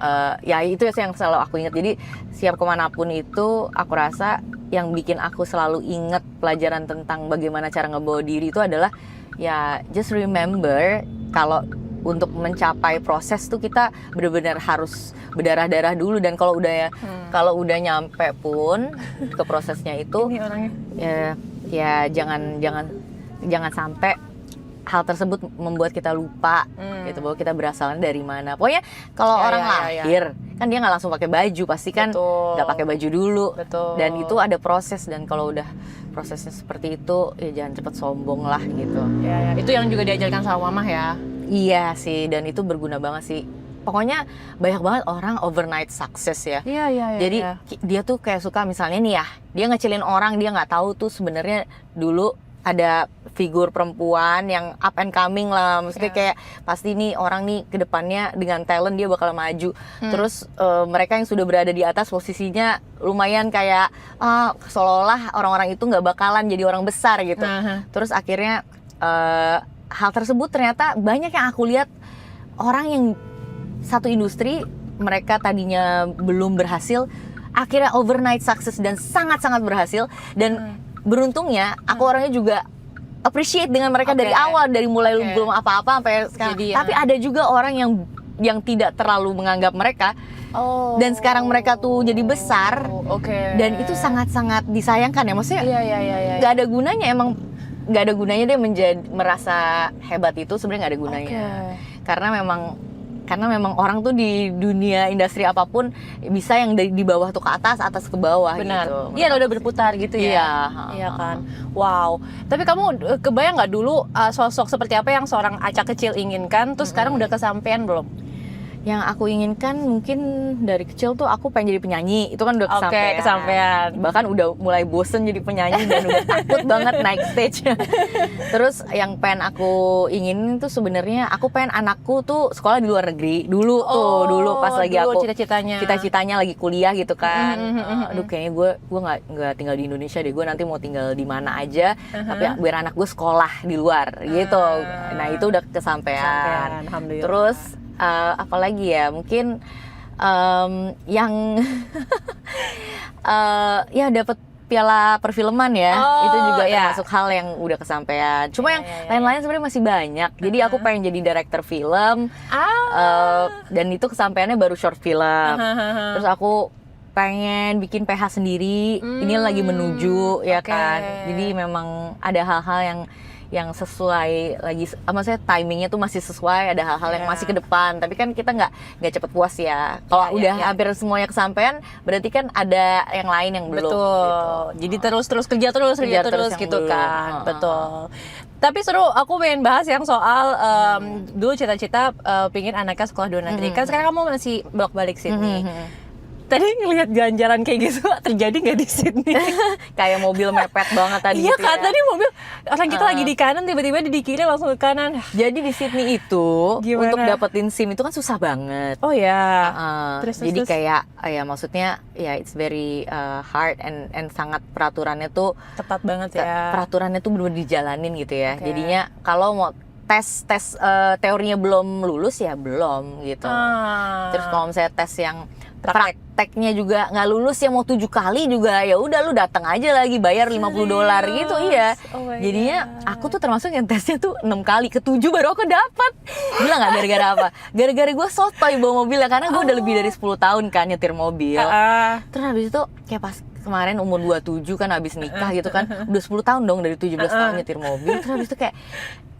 Speaker 1: ya itu yang selalu aku ingat. Jadi siap kemanapun itu, aku rasa yang bikin aku selalu ingat pelajaran tentang bagaimana cara ngebawa diri itu adalah ya just remember kalau untuk mencapai proses tuh kita benar-benar harus berdarah-darah dulu, dan kalau udah nyampe pun ke prosesnya itu
Speaker 2: Ini orangnya.
Speaker 1: ya jangan sampai hal tersebut membuat kita lupa gitu bahwa kita berasalnya dari mana. Pokoknya kalau orang lahir kan dia nggak langsung pakai baju, pasti kan nggak pakai baju dulu.
Speaker 2: Betul.
Speaker 1: Dan itu ada proses, dan kalau udah prosesnya seperti itu ya jangan cepet sombong lah gitu.
Speaker 2: Ya. Itu yang juga diajarkan sama Mama ya.
Speaker 1: Iya sih, dan itu berguna banget sih. Pokoknya banyak banget orang overnight success ya.
Speaker 2: Iya.
Speaker 1: Jadi dia tuh kayak suka misalnya nih ya, dia ngecilin orang, dia nggak tahu tuh sebenarnya dulu ada figur perempuan yang up and coming lah. Maksudnya kayak pasti nih orang nih kedepannya dengan talent dia bakal maju. Terus mereka yang sudah berada di atas posisinya lumayan kayak seolah-olah orang-orang itu nggak bakalan jadi orang besar gitu. Terus akhirnya hal tersebut ternyata banyak yang aku lihat orang yang satu industri, mereka tadinya belum berhasil, akhirnya overnight success dan sangat-sangat berhasil. Dan beruntungnya aku orangnya juga appreciate dengan mereka dari awal, dari mulai belum apa-apa sampai sekarang.
Speaker 2: Jadi,
Speaker 1: tapi ada juga orang yang tidak terlalu menganggap mereka, dan sekarang mereka tuh jadi besar. Dan itu sangat-sangat disayangkan ya, maksudnya nggak ada gunanya, emang nggak ada gunanya dia merasa hebat itu, sebenarnya nggak ada gunanya. Karena memang orang tuh di dunia industri apapun bisa yang di bawah tuh ke atas ke bawah.
Speaker 2: Benar.
Speaker 1: Gitu.
Speaker 2: Iya, udah berputar gitu ya. Iya kan. Wow. Tapi kamu kebayang nggak dulu sosok seperti apa yang seorang Aca kecil inginkan, terus sekarang udah kesampean belum?
Speaker 1: Yang aku inginkan mungkin dari kecil tuh aku pengen jadi penyanyi. Itu kan udah
Speaker 2: kesampean.
Speaker 1: Bahkan udah mulai bosen jadi penyanyi dan udah takut banget naik stage. Terus yang pengen aku inginin tuh sebenarnya aku pengen anakku tuh sekolah di luar negeri. Dulu pas lagi aku cita-citanya lagi kuliah gitu kan. Aduh kayaknya gue nggak tinggal di Indonesia deh. Gue nanti mau tinggal di mana aja. Tapi biar anak gue sekolah di luar gitu. Nah itu udah kesampean.
Speaker 2: Alhamdulillah.
Speaker 1: Terus apalagi ya, mungkin yang ya dapat piala perfilman ya, itu juga termasuk hal yang udah kesampaian. Cuma yang lain-lain sebenarnya masih banyak. Jadi aku pengen jadi director film, dan itu kesampaiannya baru short film. Terus aku pengen bikin PH sendiri, ini lagi menuju ya kan. Jadi memang ada hal-hal yang sesuai lagi, maksudnya timingnya tuh masih sesuai, ada hal-hal yang masih ke depan, tapi kan kita nggak cepet puas ya. Kalau udah hampir semuanya kesampaian, berarti kan ada yang lain yang belum.
Speaker 2: Betul.
Speaker 1: Gitu.
Speaker 2: Jadi kerja terus gitu
Speaker 1: belum.
Speaker 2: kan. Betul. Tapi seru, aku pengen bahas yang soal dulu cita-cita pingin anaknya sekolah luar negeri. Kan sekarang kamu masih bolak-balik Sydney. Tadi ngelihat jalan-jalan kayak gitu terjadi nggak di Sydney?
Speaker 1: Kayak mobil mepet banget tadi.
Speaker 2: Iya
Speaker 1: gitu
Speaker 2: kan,
Speaker 1: ya.
Speaker 2: tadi mobil orang kita lagi di kanan, tiba-tiba di kiri langsung ke kanan.
Speaker 1: Jadi di Sydney itu
Speaker 2: Gimana?
Speaker 1: untuk dapetin SIM itu kan susah banget.
Speaker 2: Oh ya.
Speaker 1: Jadi kayak ya maksudnya ya it's very hard and sangat peraturannya tuh
Speaker 2: Tepat banget ya.
Speaker 1: Peraturannya tuh benar-benar dijalanin gitu ya. Jadinya kalau mau tes teorinya belum lulus ya belum gitu. Terus kalau misalnya tes yang prakteknya juga nggak lulus ya mau 7 kali juga ya udah lu datang aja lagi bayar $50 gitu. Iya. Jadinya aku tuh termasuk yang tesnya tuh 6 kali, ke-7 baru aku dapat. Gila nggak, gara-gara apa? Gara-gara gue sotoy bawa mobilnya, karena gue udah lebih dari 10 tahun kan nyetir mobil. Terus habis itu kayak pas kemarin umur 27 kan habis nikah gitu kan, udah 10 tahun dong dari 17 tahun nyetir mobil. Terus habis itu kayak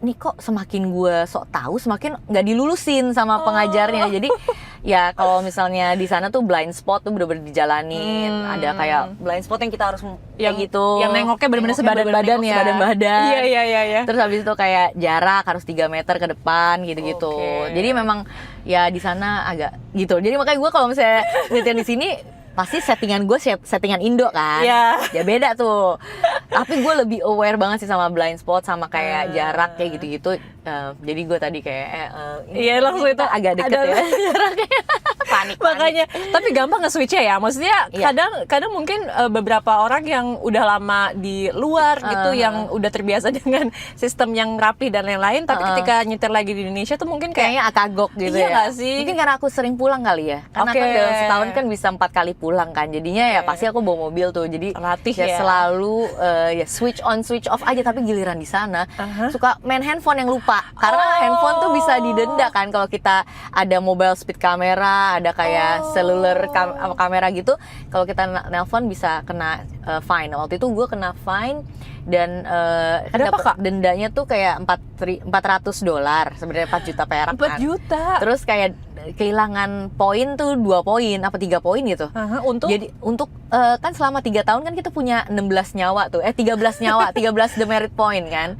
Speaker 1: nih kok semakin gue sok tahu semakin nggak dilulusin sama pengajarnya. Jadi ya kalau misalnya di sana tuh blind spot tuh bener-bener dijalanin. Ada kayak blind spot yang kita harus yang gitu.
Speaker 2: Yang nengoknya bener-bener sebadan-badan ya.
Speaker 1: Sebadan-badan.
Speaker 2: Iya.
Speaker 1: Terus habis itu kayak jarak harus 3 meter ke depan gitu-gitu. Jadi memang ya di sana agak gitu. Jadi makanya gue kalau misalnya nyetir di sini pasti settingan gue settingan Indo kan. Ya beda tuh. Tapi gue lebih aware banget sih sama blind spot, sama kayak jarak kayak gitu-gitu. Jadi gue tadi kayak
Speaker 2: Iya, langsung itu
Speaker 1: agak deket
Speaker 2: ada-
Speaker 1: ya. Panik.
Speaker 2: Makanya, tapi gampang nge-switch ya. Maksudnya
Speaker 1: Iya.
Speaker 2: kadang mungkin beberapa orang yang udah lama di luar gitu, yang udah terbiasa dengan sistem yang rapi dan lain-lain, tapi ketika nyetir lagi di Indonesia tuh mungkin kayak
Speaker 1: Kayaknya kagok gitu
Speaker 2: Iya
Speaker 1: ya.
Speaker 2: nggak sih?
Speaker 1: Mungkin karena aku sering pulang kali ya. Karena
Speaker 2: Oke.
Speaker 1: kan dalam setahun kan bisa 4 kali pulang kan. Jadinya ya pasti aku bawa mobil tuh. Jadi
Speaker 2: Latih ya.
Speaker 1: selalu ya switch on switch off aja. Tapi giliran di sana suka main handphone yang lupa. Karena handphone tuh bisa didenda kan kalau kita ada mobile speed camera, ada kayak cellular kamera gitu. Kalau kita nelpon bisa kena fine. Waktu itu gue kena fine dan kan
Speaker 2: Berapa,
Speaker 1: dapet
Speaker 2: Kak?
Speaker 1: dendanya tuh kayak $400 sebenarnya 4 juta perak
Speaker 2: 4
Speaker 1: kan.
Speaker 2: juta.
Speaker 1: Terus kayak kehilangan poin tuh 2 poin apa 3 poin gitu.
Speaker 2: Untuk
Speaker 1: Jadi untuk kan selama 3 tahun kan kita punya 16 nyawa tuh 13 nyawa 13 demerit point kan.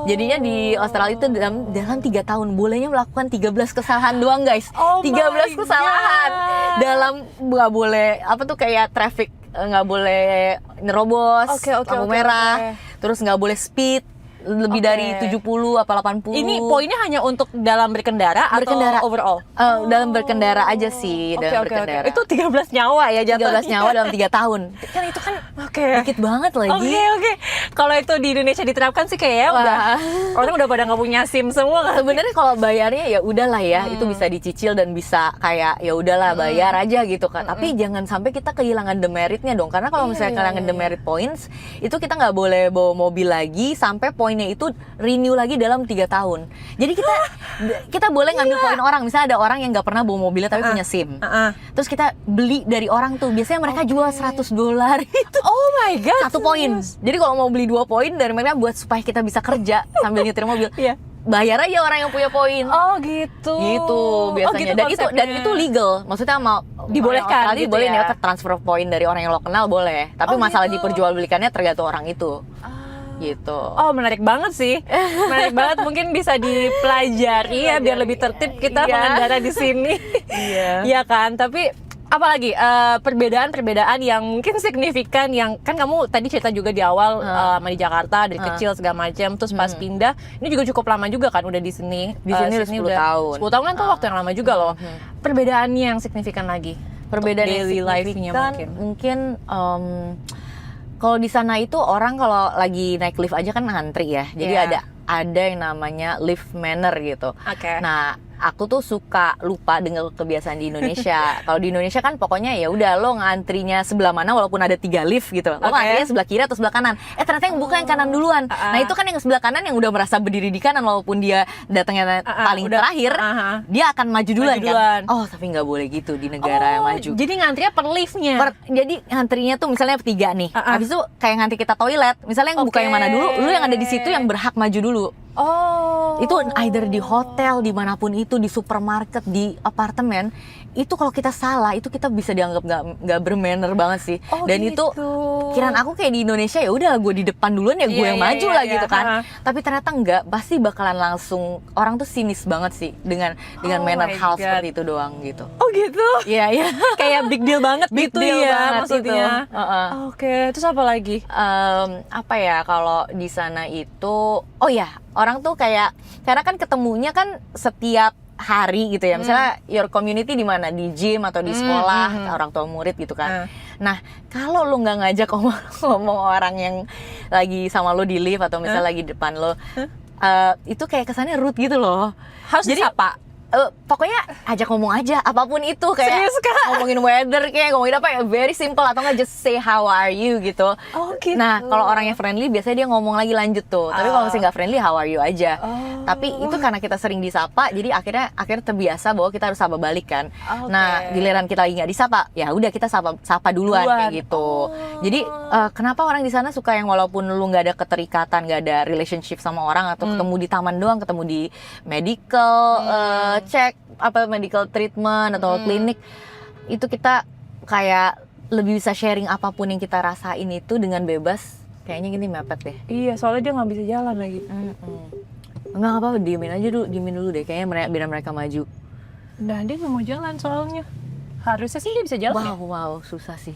Speaker 1: Jadinya di Australia itu dalam 3 tahun bolehnya melakukan 13 kesalahan doang guys.
Speaker 2: Oh
Speaker 1: 13
Speaker 2: my
Speaker 1: kesalahan
Speaker 2: God.
Speaker 1: dalam nggak boleh apa tuh kayak traffic nggak boleh nerobos
Speaker 2: Oke,
Speaker 1: lampu merah, terus nggak boleh speed lebih
Speaker 2: Oke.
Speaker 1: dari 70 apa 80.
Speaker 2: ini poinnya hanya untuk dalam berkendara,
Speaker 1: Berkendara.
Speaker 2: atau overall?
Speaker 1: Dalam berkendara aja sih, dalam berkendara.
Speaker 2: Itu 13 nyawa ya jatuhnya.
Speaker 1: 13 nyawa dalam 3 tahun. Kan itu kan dikit banget lagi.
Speaker 2: Oke. Kalau itu di Indonesia diterapkan sih kayaknya
Speaker 1: Wah.
Speaker 2: udah orang udah pada nggak punya SIM semua kan.
Speaker 1: Sebenarnya kalau bayarnya ya udahlah ya, itu bisa dicicil dan bisa kayak ya udahlah bayar aja gitu kan. Tapi jangan sampai kita kehilangan demeritnya dong. Karena kalau misalnya kehilangan demerit points, itu kita nggak boleh bawa mobil lagi sampai poinnya itu renew lagi dalam 3 tahun. Jadi kita boleh ngambil poin orang. Misalnya ada orang yang nggak pernah bawa mobilnya tapi punya SIM. Terus kita beli dari orang tuh. Biasanya mereka jual $100 itu.
Speaker 2: Oh my god.
Speaker 1: 1 poin. Jadi kalau mau beli 2 poin dari mereka buat supaya kita bisa kerja sambil nyetir mobil.
Speaker 2: Iya.
Speaker 1: Bayar aja orang yang punya poin.
Speaker 2: Oh gitu.
Speaker 1: Gitu biasanya.
Speaker 2: gitu
Speaker 1: Dan itu legal. Maksudnya mau
Speaker 2: Dibolehkan
Speaker 1: Australia
Speaker 2: gitu
Speaker 1: boleh
Speaker 2: ya?
Speaker 1: nih transfer poin dari orang yang lo kenal boleh. Tapi masalah
Speaker 2: gitu.
Speaker 1: diperjualbelikannya tergantung orang itu. Gitu.
Speaker 2: Oh menarik banget sih, menarik banget. Mungkin bisa dipelajari ya biar lebih tertib kita
Speaker 1: Iya.
Speaker 2: pengendara di sini.
Speaker 1: Iya.
Speaker 2: Iya kan, tapi apalagi perbedaan-perbedaan yang mungkin signifikan yang kan kamu tadi cerita juga di awal sama di Jakarta dari kecil segala macam, terus pas pindah ini juga cukup lama juga kan udah di sini.
Speaker 1: Di sini udah 10 tahun.
Speaker 2: 10 tahun kan tuh waktu yang lama juga loh. Perbedaannya yang signifikan lagi.
Speaker 1: Perbedaan yang
Speaker 2: daily life-nya
Speaker 1: signifikan
Speaker 2: mungkin.
Speaker 1: kalau di sana itu orang kalau lagi naik lift aja kan ngantri ya. Jadi
Speaker 2: Iya.
Speaker 1: ada yang namanya lift manner gitu.
Speaker 2: Oke.
Speaker 1: Nah, aku tuh suka lupa dengan kebiasaan di Indonesia. Kalau di Indonesia kan pokoknya ya udah lo ngantrinya sebelah mana walaupun ada 3 lift gitu. Lo ngantrinya sebelah kiri atau sebelah kanan. Ternyata yang buka yang kanan duluan. Nah, itu kan yang sebelah kanan yang udah merasa berdiri di kanan walaupun dia datangnya paling terakhir, dia akan maju duluan kan. Oh, tapi nggak boleh gitu di negara yang maju.
Speaker 2: Jadi ngantrinya per liftnya.
Speaker 1: Jadi ngantrinya tuh misalnya 3 nih. Habis itu kayak ngantri kita toilet. Misalnya yang buka yang mana dulu, lu yang ada di situ yang berhak maju dulu.
Speaker 2: Oh.
Speaker 1: Itu either di hotel, dimanapun itu, di supermarket, di apartemen, itu kalau kita salah, itu kita bisa dianggap nggak bermanner banget sih. Dan itu kiraan aku kayak di Indonesia ya udah gue di depan duluan ya gue yang maju lah gitu kan. Tapi ternyata enggak, pasti bakalan langsung orang tuh sinis banget sih dengan manner hal seperti itu doang gitu.
Speaker 2: Oh gitu.
Speaker 1: Iya iya.
Speaker 2: Kayak big deal banget
Speaker 1: Big
Speaker 2: gitu
Speaker 1: deal
Speaker 2: ya
Speaker 1: banget
Speaker 2: maksudnya.
Speaker 1: itu.
Speaker 2: Oke, terus apa lagi?
Speaker 1: Apa ya kalau di sana itu, oh ya orang tuh kayak karena kan ketemunya kan setiap hari gitu ya, misalnya your community di mana, di gym atau di sekolah, orang tua murid gitu kan. Nah kalau lu nggak ngajak ngomong orang yang lagi sama lo di lift atau misalnya lagi depan lo, itu kayak kesannya rude gitu loh.
Speaker 2: Harus disapa.
Speaker 1: Pokoknya ajak ngomong aja apapun itu, kayak
Speaker 2: Serius, Kak?
Speaker 1: ngomongin weather, kayak ngomongin apa ya, very simple, atau nggak just say how are you gitu.
Speaker 2: Oh, gitu.
Speaker 1: Nah kalau orangnya friendly biasanya dia ngomong lagi lanjut tuh, tapi kalau misalnya nggak friendly how are you aja. Tapi itu karena kita sering disapa, jadi akhirnya terbiasa bahwa kita harus sapa balik kan. Nah giliran kita lagi nggak disapa, ya udah kita sapa duluan kayak gitu. Jadi kenapa orang di sana suka yang walaupun lu nggak ada keterikatan, nggak ada relationship sama orang, atau ketemu di taman doang, ketemu di medical cek apa medical treatment atau klinik, itu kita kayak lebih bisa sharing apapun yang kita rasain itu dengan bebas. Kayaknya gini mepet deh.
Speaker 2: Iya, soalnya dia nggak bisa jalan lagi.
Speaker 1: Enggak apa-apa, diemin dulu deh, kayaknya biar mereka maju.
Speaker 2: Nah, dia nggak mau jalan soalnya. Harusnya sih dia bisa jalan.
Speaker 1: Wow susah sih.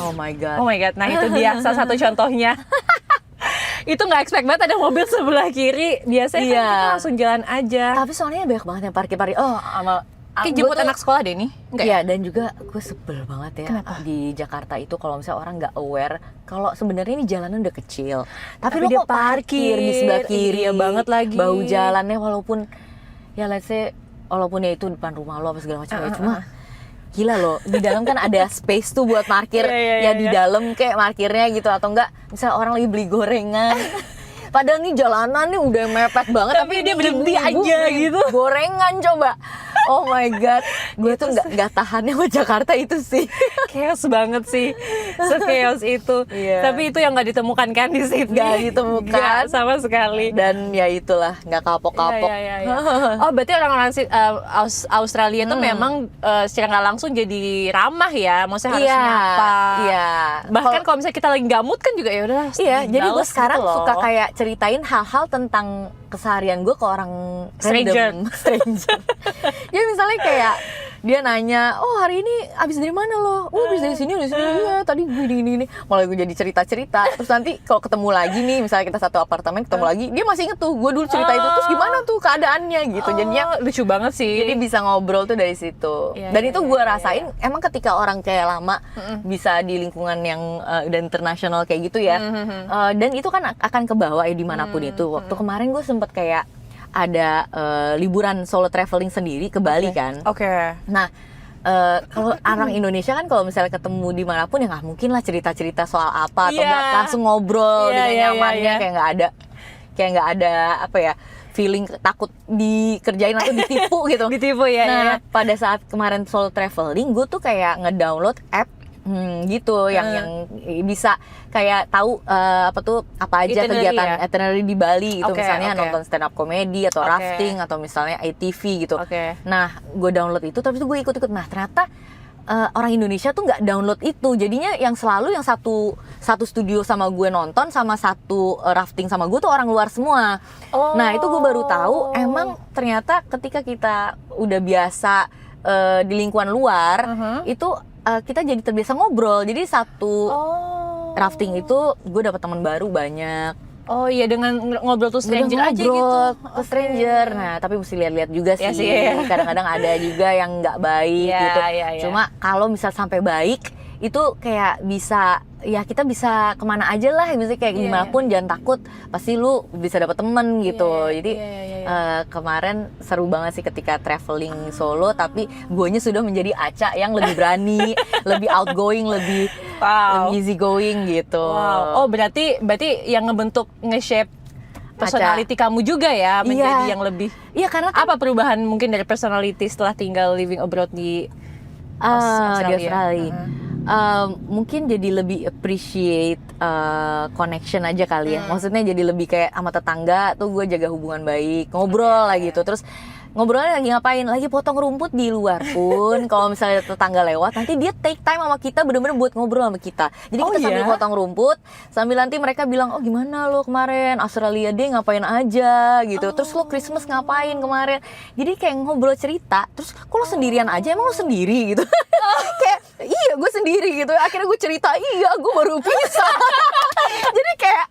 Speaker 1: Oh my god.
Speaker 2: Oh my god, nah itu dia salah satu contohnya. itu nggak expect banget ada mobil sebelah kiri. Biasanya kan
Speaker 1: Iya.
Speaker 2: kita langsung jalan aja.
Speaker 1: Tapi soalnya banyak banget yang parkir-parkir. Oh, sama
Speaker 2: Kayak
Speaker 1: gua
Speaker 2: jemput
Speaker 1: tuh-
Speaker 2: anak sekolah deh nih. Enggak ya?
Speaker 1: Iya, dan juga gue sebel banget ya
Speaker 2: Kenapa?
Speaker 1: di Jakarta itu kalau misalnya orang nggak aware kalau sebenarnya ini jalanan udah kecil, tapi
Speaker 2: Tapi
Speaker 1: lo
Speaker 2: dia
Speaker 1: kok parkir di sebelah kiri,
Speaker 2: iya banget lagi.
Speaker 1: bau jalannya walaupun ya let's say walaupun ya itu depan rumah lo apa segala macam ya, cuma gila loh di dalam kan ada space tuh buat parkir
Speaker 2: Iya,
Speaker 1: ya di
Speaker 2: iya.
Speaker 1: dalam kayak parkirnya gitu atau enggak misalnya orang lagi beli gorengan. Padahal nih jalanan nih udah mepet banget
Speaker 2: Tapi dia
Speaker 1: ini
Speaker 2: berhenti
Speaker 1: ibu-ibu
Speaker 2: aja
Speaker 1: beli
Speaker 2: gitu.
Speaker 1: Gorengan coba. Oh my god, gue tuh nggak tahan sama Jakarta itu sih.
Speaker 2: Chaos banget sih, se-chaos itu.
Speaker 1: Iya.
Speaker 2: Tapi itu yang nggak ditemukan kan di Sydney.
Speaker 1: Nggak ditemukan.
Speaker 2: Nggak sama sekali.
Speaker 1: Dan ya itulah nggak kapok-kapok.
Speaker 2: Iya, iya, iya. Oh berarti orang-orang Australia itu memang secara nggak langsung jadi ramah ya, maksudnya harus nyapa.
Speaker 1: Iya.
Speaker 2: Bahkan kalau misalnya kita lagi nggak mood kan juga ya udah.
Speaker 1: Iya, jadi gue
Speaker 2: bales
Speaker 1: sekarang
Speaker 2: gitu loh.
Speaker 1: suka kayak ceritain hal-hal tentang keseharian gue ke orang
Speaker 2: Stranger.
Speaker 1: random. Stranger. Ya misalnya kayak dia nanya, oh hari ini abis dari mana lo? Oh abis dari sini, iya tadi gue ini. Mulai gue jadi cerita-cerita. Terus nanti kalau ketemu lagi nih, misalnya kita satu apartemen ketemu lagi, dia masih inget tuh gue dulu cerita itu. Terus gimana tuh keadaannya gitu. Jadinya
Speaker 2: lucu banget sih.
Speaker 1: jadi bisa ngobrol tuh dari situ.
Speaker 2: Iya,
Speaker 1: Dan
Speaker 2: iya,
Speaker 1: itu
Speaker 2: iya,
Speaker 1: gue
Speaker 2: iya,
Speaker 1: rasain emang ketika orang kayak lama bisa di lingkungan yang udah internasional kayak gitu ya. Dan itu kan akan kebawa ya dimanapun itu. Waktu kemarin gue sempet kayak ada liburan solo traveling sendiri ke Bali kan.
Speaker 2: Oke.
Speaker 1: Nah, kalau orang Indonesia kan kalau misalnya ketemu dimanapun ya nggak mungkin lah cerita-cerita soal apa atau
Speaker 2: Iya.
Speaker 1: nggak langsung ngobrol
Speaker 2: Iya,
Speaker 1: dengan
Speaker 2: iya,
Speaker 1: nyamannya
Speaker 2: iya.
Speaker 1: kayak nggak ada apa ya feeling takut dikerjain atau ditipu gitu.
Speaker 2: Ditipu ya.
Speaker 1: Nah,
Speaker 2: ya.
Speaker 1: pada saat kemarin solo traveling, gue tuh kayak ngedownload app gitu yang bisa kayak tahu apa aja
Speaker 2: Itinerary
Speaker 1: kegiatan
Speaker 2: ya?
Speaker 1: itinerary di Bali gitu,
Speaker 2: Oke,
Speaker 1: misalnya
Speaker 2: oke.
Speaker 1: nonton stand up comedy atau
Speaker 2: Oke.
Speaker 1: rafting atau misalnya ATV gitu.
Speaker 2: Oke.
Speaker 1: Nah, gue download itu, tapi itu gue ikut-ikut. Nah, ternyata orang Indonesia tuh nggak download itu, jadinya yang selalu yang satu studio sama gue nonton sama satu rafting sama gue tuh orang luar semua.
Speaker 2: Oh.
Speaker 1: Nah, itu gue baru tahu emang ternyata ketika kita udah biasa di lingkungan luar itu kita jadi terbiasa ngobrol. Jadi satu rafting itu gue dapet teman baru banyak.
Speaker 2: Oh iya, dengan ngobrol tuh stranger
Speaker 1: Udah
Speaker 2: aja gitu.
Speaker 1: ngobrol ke
Speaker 2: Oke.
Speaker 1: stranger. Nah, tapi mesti lihat-lihat juga
Speaker 2: Ya
Speaker 1: sih.
Speaker 2: sih.
Speaker 1: Kadang-kadang ada juga yang nggak baik
Speaker 2: Iya,
Speaker 1: gitu.
Speaker 2: iya, iya.
Speaker 1: Cuma kalau misal sampai baik itu kayak bisa ya kita bisa kemana aja lah, misalnya kayak
Speaker 2: Iya,
Speaker 1: gimana pun jangan takut, pasti lu bisa dapet temen gitu.
Speaker 2: Iya,
Speaker 1: Jadi
Speaker 2: iya.
Speaker 1: kemarin seru banget sih ketika traveling solo, tapi guanya sudah menjadi Aca yang lebih berani, lebih outgoing, lebih
Speaker 2: Wow.
Speaker 1: easy going gitu.
Speaker 2: Wow. Oh berarti yang ngebentuk nge-shape personality kamu juga ya, menjadi yang lebih.
Speaker 1: Iya, karena kan
Speaker 2: Apa perubahan mungkin dari personality setelah tinggal living abroad di
Speaker 1: di
Speaker 2: Australia?
Speaker 1: Australia. Mungkin jadi lebih appreciate connection aja kali ya. Maksudnya jadi lebih kayak sama tetangga tuh gue jaga hubungan baik, ngobrol lah gitu. Terus ngobrolnya lagi ngapain? Lagi potong rumput di luar pun. Kalau misalnya tetangga lewat, nanti dia take time sama kita bener-bener buat ngobrol sama kita. Jadi
Speaker 2: Oh,
Speaker 1: kita sambil
Speaker 2: iya?
Speaker 1: potong rumput, sambil nanti mereka bilang, oh gimana lo kemarin Australia deh ngapain aja gitu. Terus lo Christmas ngapain kemarin? Jadi kayak ngobrol cerita. Terus kok lo sendirian aja? Emang lo sendiri gitu? Kayak iya gue sendiri gitu. Akhirnya gue cerita, iya gue baru pisah. Jadi kayak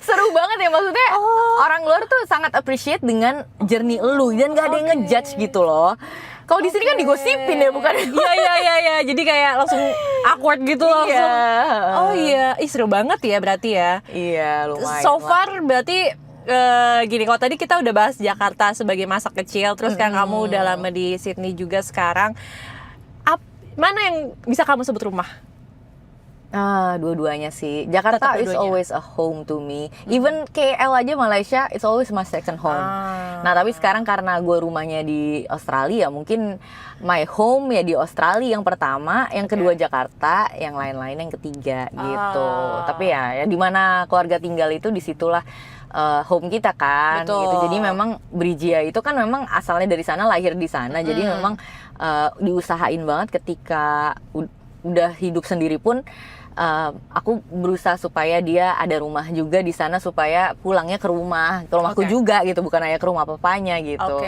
Speaker 1: seru banget ya, maksudnya orang luar tuh sangat appreciate dengan journey elu dan gak ada yang ngejudge gitu loh. Kalau di sini kan digosipin ya, bukan?
Speaker 2: Iya. Jadi kayak langsung awkward gitu langsung.
Speaker 1: Iya.
Speaker 2: Oh iya, seru banget ya berarti ya.
Speaker 1: Iya, lumayan.
Speaker 2: So
Speaker 1: lah.
Speaker 2: far berarti gini, kalau tadi kita udah bahas Jakarta sebagai masa kecil, terus kan kamu udah lama di Sydney juga sekarang. Mana yang bisa kamu sebut rumah?
Speaker 1: Dua-duanya sih. Jakarta
Speaker 2: Tetap
Speaker 1: is
Speaker 2: dua-duanya.
Speaker 1: always a home to me. Even KL aja, Malaysia, it's always my second home. Nah, tapi sekarang karena gue rumahnya di Australia, mungkin my home ya di Australia yang pertama, yang kedua Jakarta, yang lain-lain yang ketiga gitu. Tapi ya di mana keluarga tinggal itu disitulah home kita kan.
Speaker 2: Betul.
Speaker 1: Gitu. Jadi memang Brijia itu kan memang asalnya dari sana, lahir di sana. Jadi memang diusahain banget ketika udah hidup sendiri pun. Aku berusaha supaya dia ada rumah juga di sana, supaya pulangnya ke rumahku juga gitu, bukan hanya ke rumah papanya gitu.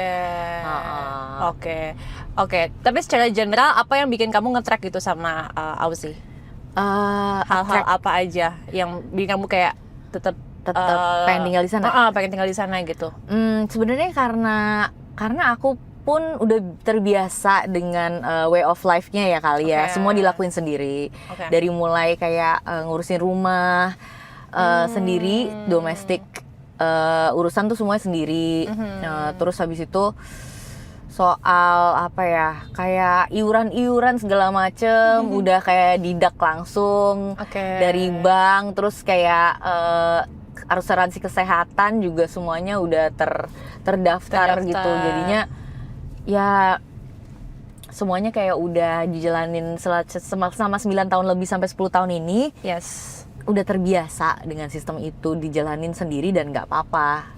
Speaker 2: Oke. Tapi secara general apa yang bikin kamu nge-track gitu sama Aussie? Hal-hal apa aja yang bikin kamu kayak tetap
Speaker 1: pengen tinggal di sana.
Speaker 2: Pengen tinggal di sana gitu.
Speaker 1: Sebenarnya karena aku pun udah terbiasa dengan way of life-nya ya kali ya. Semua dilakuin sendiri. Dari mulai kayak ngurusin rumah sendiri, domestik, urusan tuh semuanya sendiri. Terus habis itu soal apa ya, kayak iuran segala macem udah kayak didak langsung dari bank, terus kayak asuransi kesehatan juga semuanya udah terdaftar gitu, jadinya ya semuanya kayak udah dijalanin selama 9 tahun lebih sampai 10 tahun ini. Udah terbiasa dengan sistem itu dijalanin sendiri dan nggak apa-apa.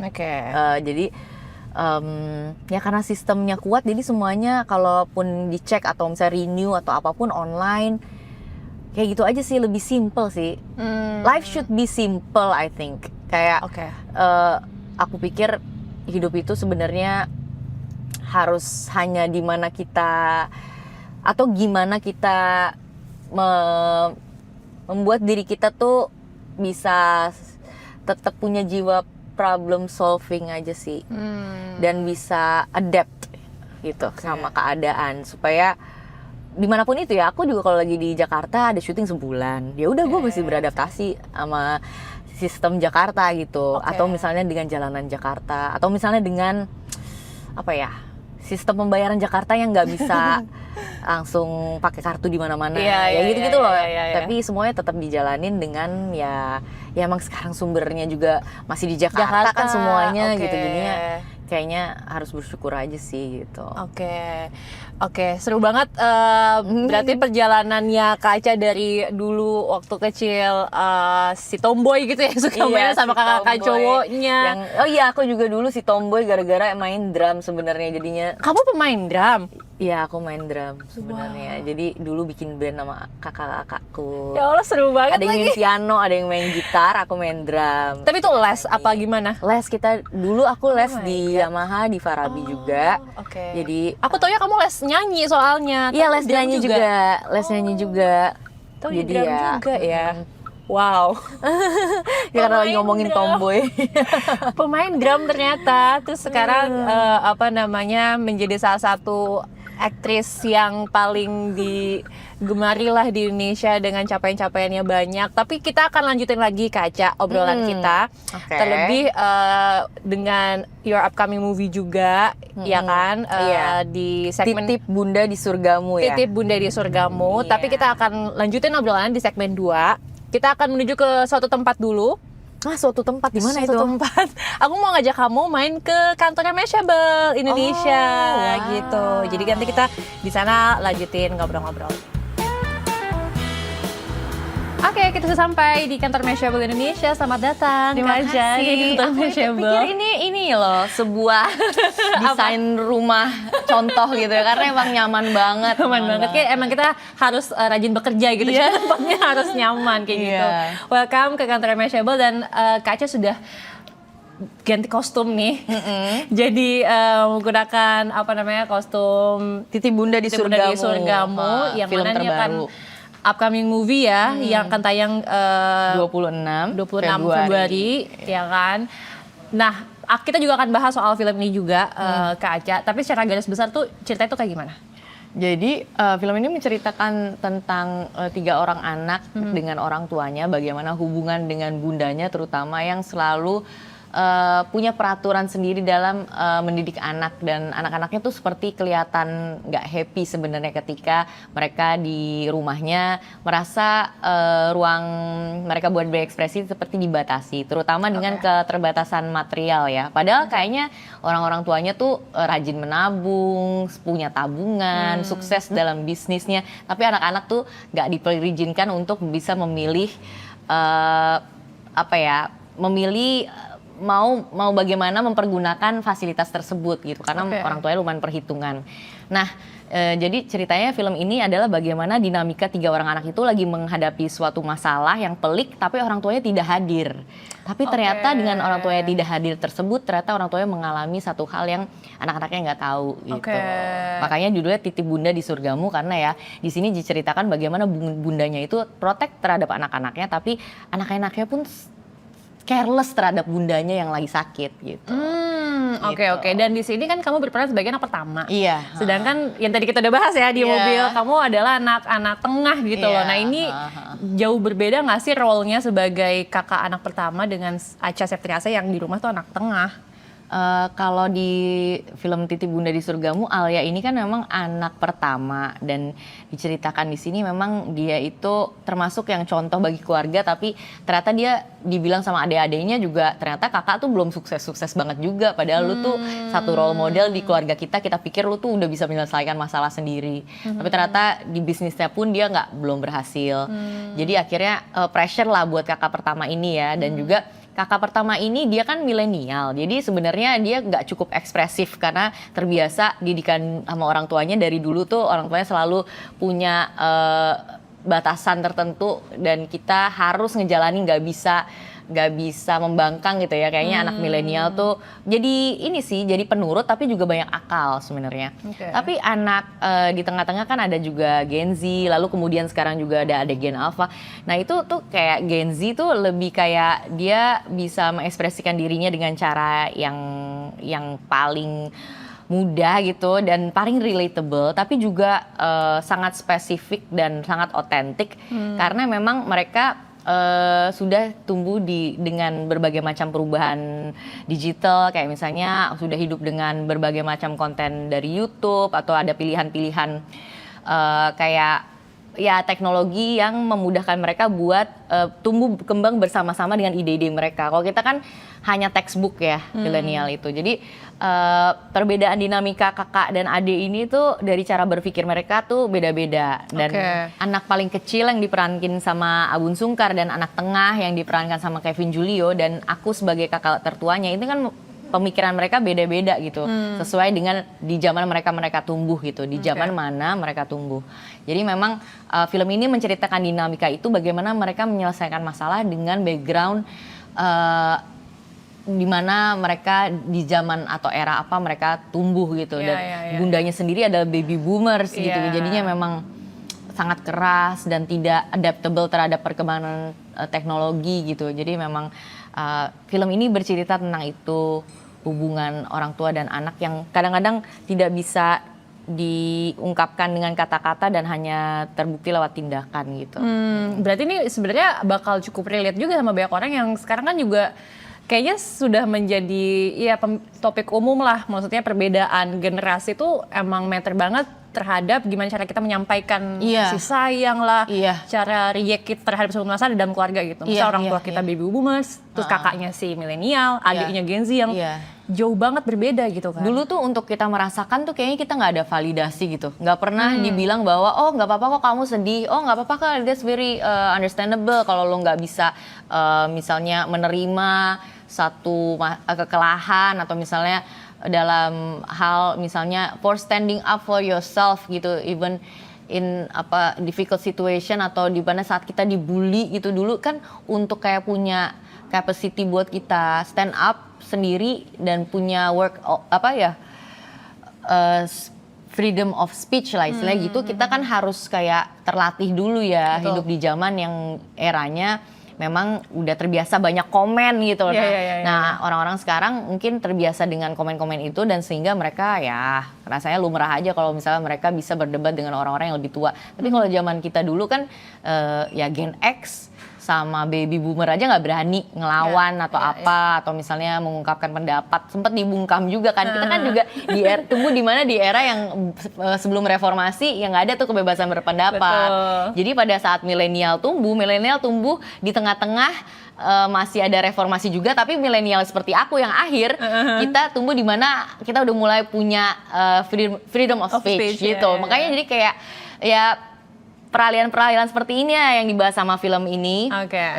Speaker 1: Jadi ya karena sistemnya kuat, jadi semuanya kalaupun dicek atau misalnya renew atau apapun online, kayak gitu aja sih, lebih simple sih. Life should be simple, I think. Kayak aku pikir hidup itu sebenarnya harus hanya di mana kita atau gimana kita membuat diri kita tuh bisa tetap punya jiwa problem solving aja sih, dan bisa adapt gitu sama keadaan, supaya dimanapun itu ya. Aku juga kalau lagi di Jakarta ada syuting sebulan, ya udah gue mesti beradaptasi sama sistem Jakarta gitu, atau misalnya dengan jalanan Jakarta, atau misalnya dengan apa ya, sistem pembayaran Jakarta yang nggak bisa langsung pakai kartu di mana-mana, ya gitu-gitu loh. Tapi semuanya tetap dijalanin dengan ya emang sekarang sumbernya juga masih di Jakarta kan semuanya gitu, jadinya kayaknya harus bersyukur aja sih gitu.
Speaker 2: Oke, seru banget. Berarti perjalanannya Kak Aca dari dulu waktu kecil si tomboy gitu ya, suka main sama kakak cowoknya.
Speaker 1: Aku juga dulu si tomboy gara-gara main drum sebenarnya jadinya.
Speaker 2: Kamu pemain drum?
Speaker 1: Iya, aku main drum sebenarnya. Jadi dulu bikin band sama kakak-kakakku.
Speaker 2: Ya Allah, seru banget.
Speaker 1: Ada yang main piano, ada yang main gitar, aku main drum.
Speaker 2: Tapi itu les apa gimana?
Speaker 1: Les, dulu aku les di Yamaha, di Farabi juga. Jadi
Speaker 2: aku tau ya kamu les nyanyi soalnya.
Speaker 1: Iya, les nyanyi juga. Les nyanyi juga.
Speaker 2: Jadi drum juga ya. Wow.
Speaker 1: Ya karena lagi ngomongin tomboy.
Speaker 2: Pemain drum ternyata. Terus sekarang menjadi salah satu aktris yang paling digemari lah di Indonesia dengan capaian-capaiannya banyak. Tapi kita akan lanjutin lagi Kak Aca obrolan kita. Terlebih dengan your upcoming movie juga, ya kan? Di segmen
Speaker 1: Titip Bunda di Surgamu ya.
Speaker 2: Titip Bunda di Surgamu. Tapi kita akan lanjutin obrolan di segmen 2. Kita akan menuju ke suatu tempat dulu.
Speaker 1: Suatu tempat di mana itu?
Speaker 2: Suatu tempat. Aku mau ngajak kamu main ke kantornya Mashable Indonesia gitu. Jadi nanti kita di sana lanjutin ngobrol-ngobrol. Oke, kita sudah sampai di kantor Mashable Indonesia. Selamat datang.
Speaker 1: Terima kasih.
Speaker 2: Di kantor Mashable.
Speaker 1: Pikir ini loh sebuah desain rumah contoh gitu ya, karena emang nyaman banget.
Speaker 2: Nyaman banget. Kayak emang kita harus rajin bekerja gitu. Tempatnya harus nyaman kayak gitu. Welcome ke kantor Mashable, dan Kak Aca sudah ganti kostum nih. Jadi menggunakan kostum
Speaker 1: Titip Bunda di Surgamu.
Speaker 2: Yang
Speaker 1: film
Speaker 2: mana
Speaker 1: terbaru.
Speaker 2: Upcoming movie ya, yang akan tayang
Speaker 1: 26
Speaker 2: Februari, ya kan. Nah, kita juga akan bahas soal film ini juga, Kak Aca. Tapi secara garis besar tuh ceritanya tuh kayak gimana?
Speaker 1: Jadi film ini menceritakan tentang 3 orang anak dengan orang tuanya, bagaimana hubungan dengan bundanya terutama yang selalu punya peraturan sendiri dalam mendidik anak, dan anak-anaknya tuh seperti kelihatan nggak happy sebenarnya ketika mereka di rumahnya merasa ruang mereka buat berekspresi seperti dibatasi, terutama dengan keterbatasan material ya. Padahal kayaknya orang-orang tuanya tuh rajin menabung, punya tabungan, sukses dalam bisnisnya, tapi anak-anak tuh nggak diizinkan untuk bisa memilih memilih mau bagaimana mempergunakan fasilitas tersebut gitu, karena orang tuanya lumayan perhitungan. Nah, jadi ceritanya film ini adalah bagaimana dinamika 3 orang anak itu lagi menghadapi suatu masalah yang pelik, tapi orang tuanya tidak hadir. Tapi ternyata dengan orang tuanya tidak hadir tersebut, ternyata orang tuanya mengalami satu hal yang anak-anaknya nggak tahu gitu. Makanya judulnya Titip Bunda di Surgamu, karena ya di sini diceritakan bagaimana bundanya itu protek terhadap anak-anaknya, tapi anak-anaknya pun careless terhadap bundanya yang lagi sakit gitu.
Speaker 2: Oke. Dan di sini kan kamu berperan sebagai anak pertama.
Speaker 1: Iya.
Speaker 2: Sedangkan yang tadi kita udah bahas ya di mobil, kamu adalah anak tengah gitu loh. Nah ini jauh berbeda nggak sih role-nya sebagai kakak anak pertama dengan Acha Septriasa yang di rumah tuh anak tengah?
Speaker 1: Kalau di film Titip Bunda di Surgamu, Alia ini kan memang anak pertama dan diceritakan di sini memang dia itu termasuk yang contoh bagi keluarga, tapi ternyata dia dibilang sama adik-adiknya juga ternyata kakak tuh belum sukses-sukses banget juga, padahal lu tuh satu role model di keluarga kita pikir lu tuh udah bisa menyelesaikan masalah sendiri, tapi ternyata di bisnisnya pun dia belum berhasil. Jadi akhirnya pressure lah buat kakak pertama ini ya, dan juga kakak pertama ini dia kan milenial, jadi sebenarnya dia nggak cukup ekspresif karena terbiasa didikan sama orang tuanya dari dulu tuh orang tuanya selalu punya batasan tertentu dan kita harus ngejalanin, nggak bisa membangkang gitu ya, kayaknya anak milenial tuh jadi ini sih jadi penurut tapi juga banyak akal sebenarnya. Tapi anak di tengah-tengah kan ada juga Gen Z, lalu kemudian sekarang juga ada Gen Alpha. Nah itu tuh kayak Gen Z tuh lebih kayak dia bisa mengekspresikan dirinya dengan cara yang paling mudah gitu dan paling relatable, tapi juga sangat spesifik dan sangat otentik karena memang mereka sudah tumbuh dengan berbagai macam perubahan digital, kayak misalnya sudah hidup dengan berbagai macam konten dari YouTube atau ada pilihan-pilihan kayak ya teknologi yang memudahkan mereka buat tumbuh kembang bersama-sama dengan ide-ide mereka. Kalau kita kan hanya textbook ya milenial itu. Jadi perbedaan dinamika kakak dan adik ini tuh dari cara berpikir mereka tuh beda-beda. Dan anak paling kecil yang diperankin sama Abun Sungkar dan anak tengah yang diperankan sama Kevin Julio dan aku sebagai kakak tertuanya itu kan pemikiran mereka beda-beda gitu, sesuai dengan di zaman mereka tumbuh gitu, di zaman mana mereka tumbuh. Jadi memang film ini menceritakan dinamika itu, bagaimana mereka menyelesaikan masalah dengan background di mana mereka di zaman atau era apa mereka tumbuh gitu. Dan bundanya sendiri adalah baby boomers gitu, jadinya memang sangat keras dan tidak adaptable terhadap perkembangan teknologi gitu. Jadi memang film ini bercerita tentang itu, hubungan orang tua dan anak yang kadang-kadang tidak bisa diungkapkan dengan kata-kata dan hanya terbukti lewat tindakan gitu.
Speaker 2: Berarti ini sebenarnya bakal cukup relate juga sama banyak orang yang sekarang kan juga kayaknya sudah menjadi ya topik umum lah, maksudnya perbedaan generasi itu emang matter banget terhadap gimana cara kita menyampaikan kasih sayang lah, cara react kita terhadap sebuah masalah dalam keluarga gitu. Misal orang tua kita baby boomers, terus kakaknya si milenial, adiknya Gen Z yang jauh banget berbeda gitu kan.
Speaker 1: Dulu tuh untuk kita merasakan tuh kayaknya kita nggak ada validasi gitu, nggak pernah dibilang bahwa oh nggak apa-apa kok kamu sedih, oh nggak apa-apa kok, that's very understandable kalau lo nggak bisa misalnya menerima satu kekalahan atau misalnya dalam hal misalnya for standing up for yourself gitu, even in difficult situation atau di mana saat kita dibully gitu. Dulu kan untuk kayak punya capacity buat kita stand up sendiri dan punya freedom of speech lah istilahnya gitu, kita kan harus kayak terlatih dulu ya. Hidup di zaman yang eranya memang udah terbiasa banyak komen gitu. Nah, orang-orang sekarang mungkin terbiasa dengan komen-komen itu dan sehingga mereka ya rasanya lumrah aja kalau misalnya mereka bisa berdebat dengan orang-orang yang lebih tua. Tapi kalau zaman kita dulu kan ya Gen X sama baby boomer aja nggak berani ngelawan atau misalnya mengungkapkan pendapat, sempat dibungkam juga kan. Kita kan juga tumbuh di mana di era yang sebelum reformasi yang nggak ada tuh kebebasan berpendapat. Jadi pada saat milenial tumbuh di tengah-tengah masih ada reformasi juga, tapi milenial seperti aku yang akhir kita tumbuh di mana kita udah mulai punya freedom of speech gitu. Makanya jadi kayak ya peralihan-peralihan seperti ini ya yang dibahas sama film ini,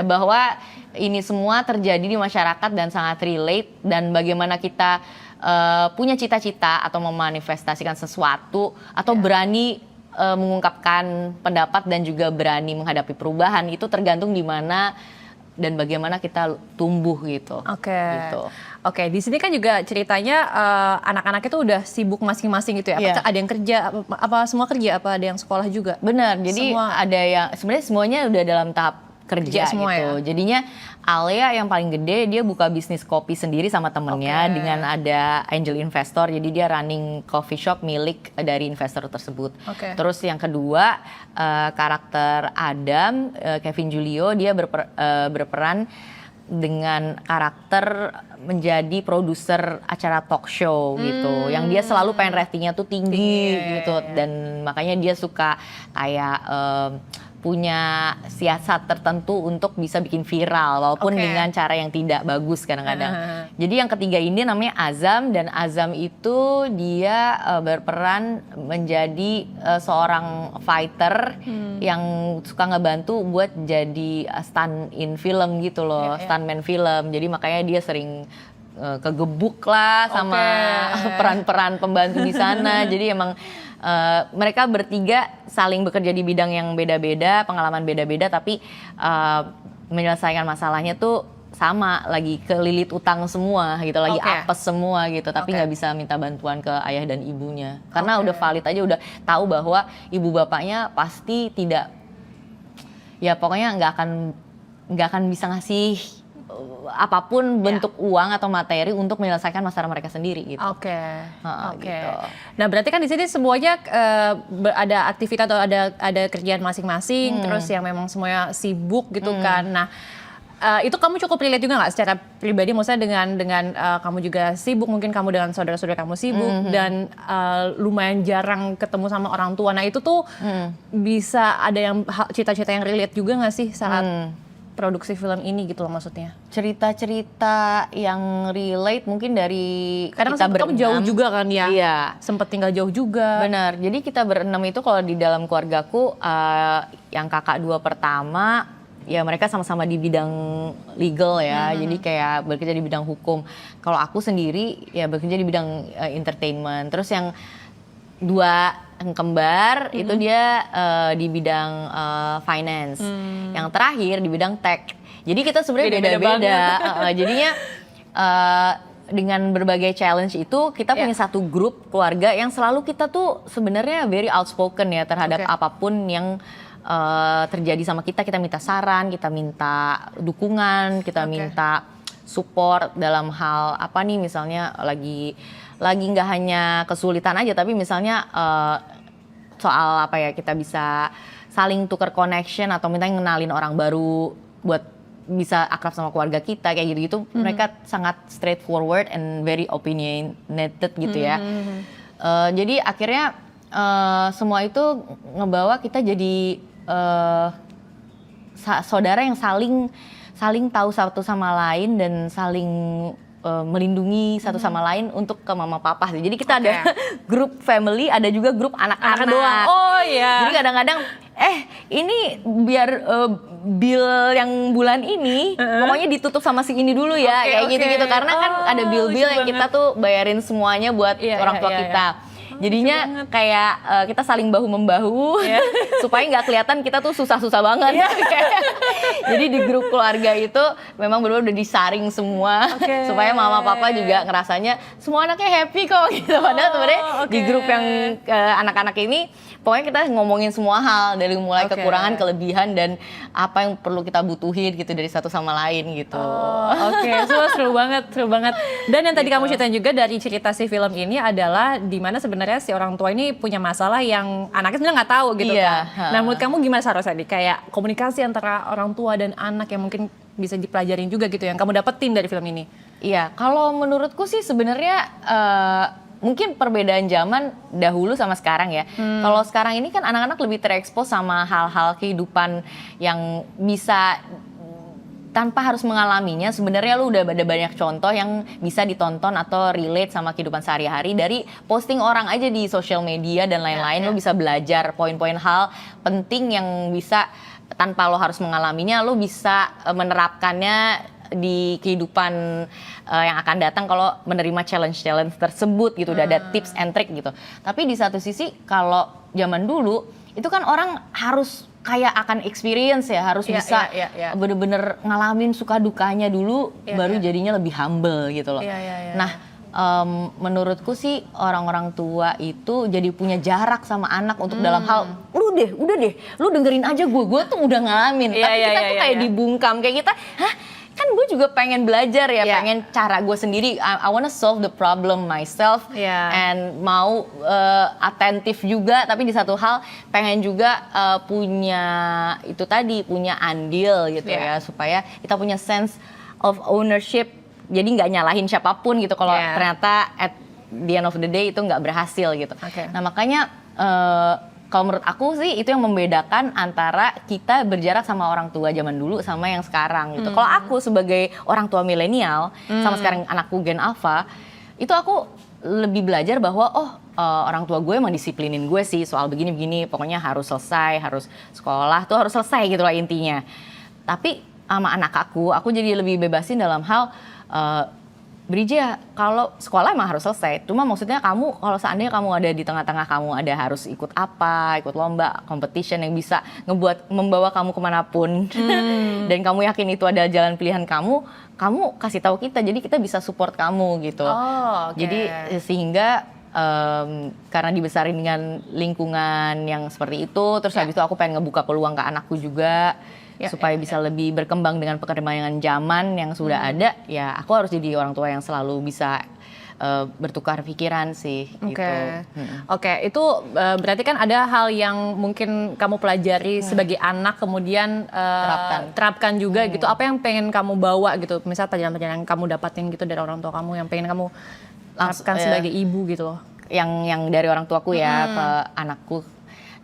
Speaker 1: bahwa ini semua terjadi di masyarakat dan sangat relate, dan bagaimana kita punya cita-cita atau memanifestasikan sesuatu atau berani mengungkapkan pendapat dan juga berani menghadapi perubahan, itu tergantung di mana dan bagaimana kita tumbuh gitu. Oke, di sini kan juga ceritanya anak-anak itu udah sibuk masing-masing gitu ya. Apakah ada yang kerja, apa semua kerja, apa ada yang sekolah juga? Benar. Jadi semua ada yang sebenarnya semuanya udah dalam tahap kerja
Speaker 2: semua
Speaker 1: gitu.
Speaker 2: ya?
Speaker 1: Jadinya Alia yang paling gede dia buka bisnis kopi sendiri sama temennya dengan ada angel investor. Jadi dia running coffee shop milik dari investor tersebut. Terus yang kedua karakter Adam, Kevin Julio, dia berperan dengan karakter menjadi produser acara talk show gitu, yang dia selalu pengen ratingnya tuh tinggi gitu, dan makanya dia suka kayak punya siasat tertentu untuk bisa bikin viral walaupun dengan cara yang tidak bagus kadang-kadang. Jadi yang ketiga ini namanya Azam, dan Azam itu dia berperan menjadi seorang fighter yang suka ngebantu buat jadi stunt in film gitu loh, stuntman film. Jadi makanya dia sering kegebuk lah sama peran-peran pembantu di sana. Jadi emang mereka bertiga saling bekerja di bidang yang beda-beda, pengalaman beda-beda, tapi menyelesaikan masalahnya tuh sama, lagi kelilit utang semua gitu, lagi apes semua gitu, tapi nggak bisa minta bantuan ke ayah dan ibunya karena udah valid aja, udah tahu bahwa ibu bapaknya pasti tidak, ya pokoknya nggak akan bisa ngasih apapun bentuk uang atau materi untuk menyelesaikan masalah mereka sendiri gitu. Gitu.
Speaker 2: Nah berarti kan di sini semuanya ada aktivitas atau ada kerjaan masing-masing, terus yang memang semuanya sibuk gitu kan. Nah itu kamu cukup relate juga nggak secara pribadi, maksudnya dengan kamu juga sibuk, mungkin kamu dengan saudara-saudara kamu sibuk dan lumayan jarang ketemu sama orang tua. Nah itu tuh bisa ada yang cita-cita yang relate juga nggak sih saat produksi film ini gitu loh maksudnya? Cerita-cerita yang relate mungkin dari
Speaker 1: karena
Speaker 2: kita berenam. Kamu jauh juga kan ya?
Speaker 1: Iya.
Speaker 2: Sempet tinggal jauh juga.
Speaker 1: Benar, jadi kita berenam itu kalau di dalam keluargaku yang kakak dua pertama, ya mereka sama-sama di bidang legal ya, jadi kayak bekerja di bidang hukum. Kalau aku sendiri ya bekerja di bidang entertainment. Terus yang dua yang kembar itu dia di bidang finance. Yang terakhir di bidang tech. Jadi kita sebenarnya beda-beda. Jadinya dengan berbagai challenge itu kita punya satu grup keluarga yang selalu kita tuh sebenarnya very outspoken ya terhadap apapun yang terjadi sama kita. Kita minta saran, kita minta dukungan, kita minta support dalam hal apa nih, misalnya lagi nggak hanya kesulitan aja, tapi misalnya soal apa ya, kita bisa saling tukar connection atau minta ngenalin orang baru buat bisa akrab sama keluarga kita kayak gitu-gitu. Mereka sangat straightforward and very opinionated gitu ya. Jadi akhirnya semua itu ngebawa kita jadi saudara yang saling tahu satu sama lain dan saling melindungi satu sama lain untuk ke mama papa. Jadi kita ada grup family, ada juga grup anak-anak doang.
Speaker 2: Oh iya.
Speaker 1: Jadi kadang-kadang ini biar bill yang bulan ini pokoknya ditutup sama si ini dulu ya, kayak gitu-gitu. Karena kan ada bill-bill yang kita tuh bayarin semuanya buat orang tua kita. Jadinya kayak kita saling bahu-membahu supaya nggak kelihatan kita tuh susah-susah banget. Jadi di grup keluarga itu memang benar-benar udah disaring semua supaya mama papa juga ngerasanya semua anaknya happy kok gitu. Padahal sebenarnya di grup yang anak-anak ini pokoknya kita ngomongin semua hal, dari mulai kekurangan, kelebihan, dan apa yang perlu kita butuhin gitu dari satu sama lain gitu.
Speaker 2: Seru banget. Dan yang tadi kamu ceritain juga dari cerita si film ini adalah di mana sebenarnya si orang tua ini punya masalah yang anaknya sebenarnya nggak tahu gitu kan. Nah menurut kamu gimana Sarosadi? Kayak komunikasi antara orang tua dan anak yang mungkin bisa dipelajarin juga gitu yang kamu dapetin dari film ini?
Speaker 1: Iya, kalau menurutku sih sebenarnya mungkin perbedaan zaman dahulu sama sekarang ya. Kalau sekarang ini kan anak-anak lebih terekspos sama hal-hal kehidupan yang bisa tanpa harus mengalaminya. Sebenarnya lu udah ada banyak contoh yang bisa ditonton atau relate sama kehidupan sehari-hari dari posting orang aja di sosial media dan lain-lain. Lu bisa belajar poin-poin hal penting yang bisa tanpa lo harus mengalaminya, lo bisa menerapkannya di kehidupan yang akan datang kalau menerima challenge tersebut gitu. Udah ada tips and trick gitu. Tapi di satu sisi kalau zaman dulu itu kan orang harus kayak akan experience ya, harus bisa bener-bener ngalamin suka dukanya dulu baru jadinya lebih humble gitu loh. Nah menurutku sih orang-orang tua itu jadi punya jarak sama anak untuk dalam hal udah deh, lu dengerin aja gue tuh udah ngalamin. Tapi kita tuh kayak dibungkam, kayak kita, kan gue juga pengen belajar ya, pengen cara gue sendiri. I wanna solve the problem myself, and mau atentif juga, tapi di satu hal pengen juga punya itu tadi, punya andil gitu ya, supaya kita punya sense of ownership. Jadi nggak nyalahin siapapun gitu kalau ternyata at the end of the day itu nggak berhasil gitu. Nah makanya kalau menurut aku sih itu yang membedakan antara kita berjarak sama orang tua zaman dulu sama yang sekarang gitu. Kalau aku sebagai orang tua milenial sama sekarang anakku Gen Alpha, itu aku lebih belajar bahwa orang tua gue emang disiplinin gue sih soal begini-begini, pokoknya harus selesai, harus sekolah tuh harus selesai gitu lah intinya. Tapi sama anak aku jadi lebih bebasin dalam hal Brija, kalau sekolah emang harus selesai. Cuma maksudnya kamu, kalau seandainya kamu ada di tengah-tengah, kamu ada harus ikut apa, ikut lomba, competition yang bisa membawa kamu kemanapun. Dan kamu yakin itu ada jalan pilihan kamu kasih tahu kita. Jadi kita bisa support kamu gitu. Jadi sehingga karena dibesarin dengan lingkungan yang seperti itu, terus habis itu aku pengen ngebuka peluang ke anakku juga. Supaya bisa lebih berkembang dengan perkembangan zaman yang sudah ada, ya aku harus jadi orang tua yang selalu bisa bertukar pikiran sih.
Speaker 2: Oke, itu berarti kan ada hal yang mungkin kamu pelajari sebagai anak, kemudian terapkan juga gitu. Apa yang pengen kamu bawa gitu, misal pelajaran-pelajaran yang kamu dapatin gitu dari orang tua kamu yang pengen kamu terapkan sebagai ibu gitu loh.
Speaker 1: Yang dari orang tuaku ya ke anakku.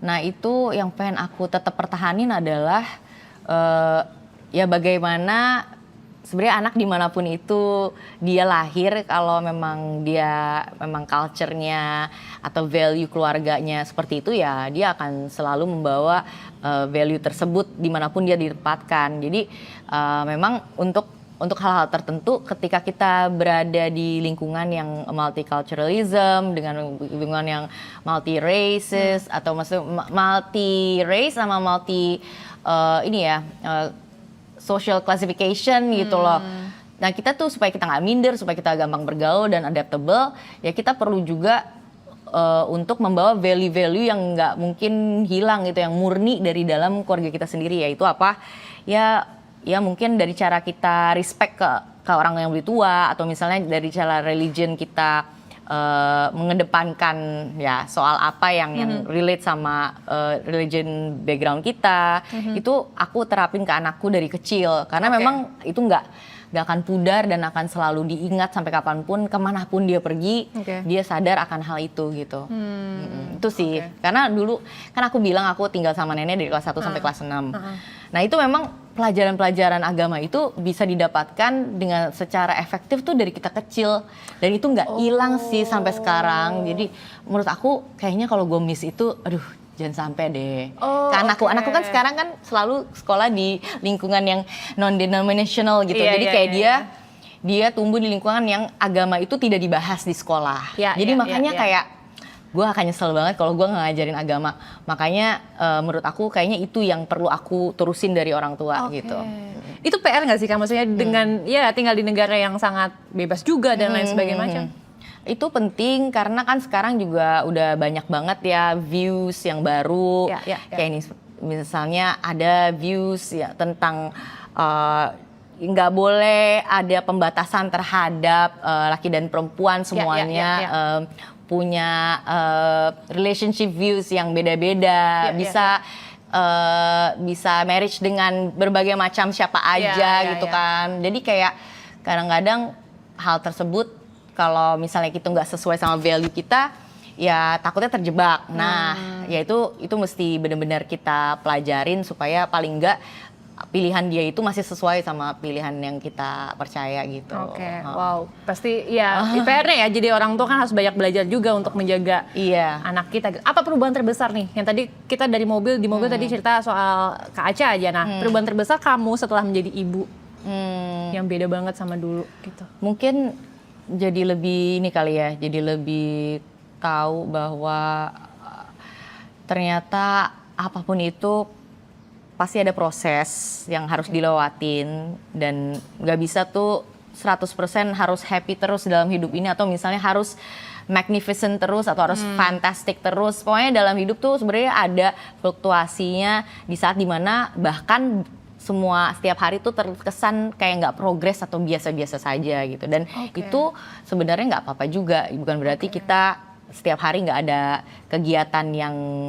Speaker 1: Nah itu yang pengen aku tetap pertahanin adalah ya bagaimana sebenarnya anak dimanapun itu dia lahir, kalau memang culture-nya atau value keluarganya seperti itu, ya dia akan selalu membawa value tersebut dimanapun dia ditempatkan. Jadi memang untuk hal-hal tertentu ketika kita berada di lingkungan yang multiculturalism, dengan lingkungan yang multi races atau maksudnya multi race sama multi social classification gitu loh. Nah kita tuh supaya kita nggak minder, supaya kita gampang bergaul dan adaptable, ya kita perlu juga untuk membawa value-value yang nggak mungkin hilang gitu, yang murni dari dalam keluarga kita sendiri. Yaitu apa? Ya mungkin dari cara kita respect ke orang yang lebih tua, atau misalnya dari cara religion kita mengedepankan ya soal apa yang relate sama religion background kita. Itu aku terapin ke anakku dari kecil, karena memang itu nggak akan pudar dan akan selalu diingat sampai kapanpun, kemanapun dia pergi, dia sadar akan hal itu gitu. Itu sih, karena dulu kan aku bilang aku tinggal sama nenek dari kelas 1 sampai kelas 6. Nah itu memang pelajaran-pelajaran agama itu bisa didapatkan dengan secara efektif tuh dari kita kecil, dan itu nggak hilang sih sampai sekarang. Jadi menurut aku kayaknya kalau gue miss itu, aduh jangan sampai deh. Anakku kan sekarang kan selalu sekolah di lingkungan yang non-denominational gitu. Jadi kayak dia tumbuh di lingkungan yang agama itu tidak dibahas di sekolah. Jadi makanya kayak gue akan nyesel banget kalau gue nggak ngajarin agama. Makanya menurut aku kayaknya itu yang perlu aku terusin dari orang tua gitu.
Speaker 2: Itu PR nggak sih Kak? Maksudnya dengan tinggal di negara yang sangat bebas juga dan lain sebagainya macam.
Speaker 1: Itu penting karena kan sekarang juga udah banyak banget ya views yang baru. Kayak ini misalnya ada views ya tentang nggak boleh ada pembatasan terhadap laki dan perempuan semuanya. Punya relationship views yang beda-beda, bisa marriage dengan berbagai macam siapa aja gitu kan. Jadi kayak kadang-kadang hal tersebut kalau misalnya kita nggak sesuai sama value kita, ya takutnya terjebak. Nah, ya itu mesti benar-benar kita pelajarin supaya paling nggak pilihan dia itu masih sesuai sama pilihan yang kita percaya gitu.
Speaker 2: Wow, pasti ya PR-nya ya, jadi orang tua kan harus banyak belajar juga untuk menjaga anak kita. Apa perubahan terbesar nih? Yang tadi kita di mobil tadi cerita soal Kak Aca aja. Nah, perubahan terbesar kamu setelah menjadi ibu yang beda banget sama dulu gitu.
Speaker 1: Mungkin jadi lebih ini kali ya, jadi lebih tahu bahwa ternyata apapun itu pasti ada proses yang harus dilewatin, dan nggak bisa tuh 100% harus happy terus dalam hidup ini, atau misalnya harus magnificent terus atau harus fantastic terus. Pokoknya dalam hidup tuh sebenarnya ada fluktuasinya di saat dimana bahkan setiap hari tuh terkesan kayak nggak progres atau biasa-biasa saja gitu. Dan itu sebenarnya nggak apa-apa juga. Bukan berarti kita setiap hari nggak ada kegiatan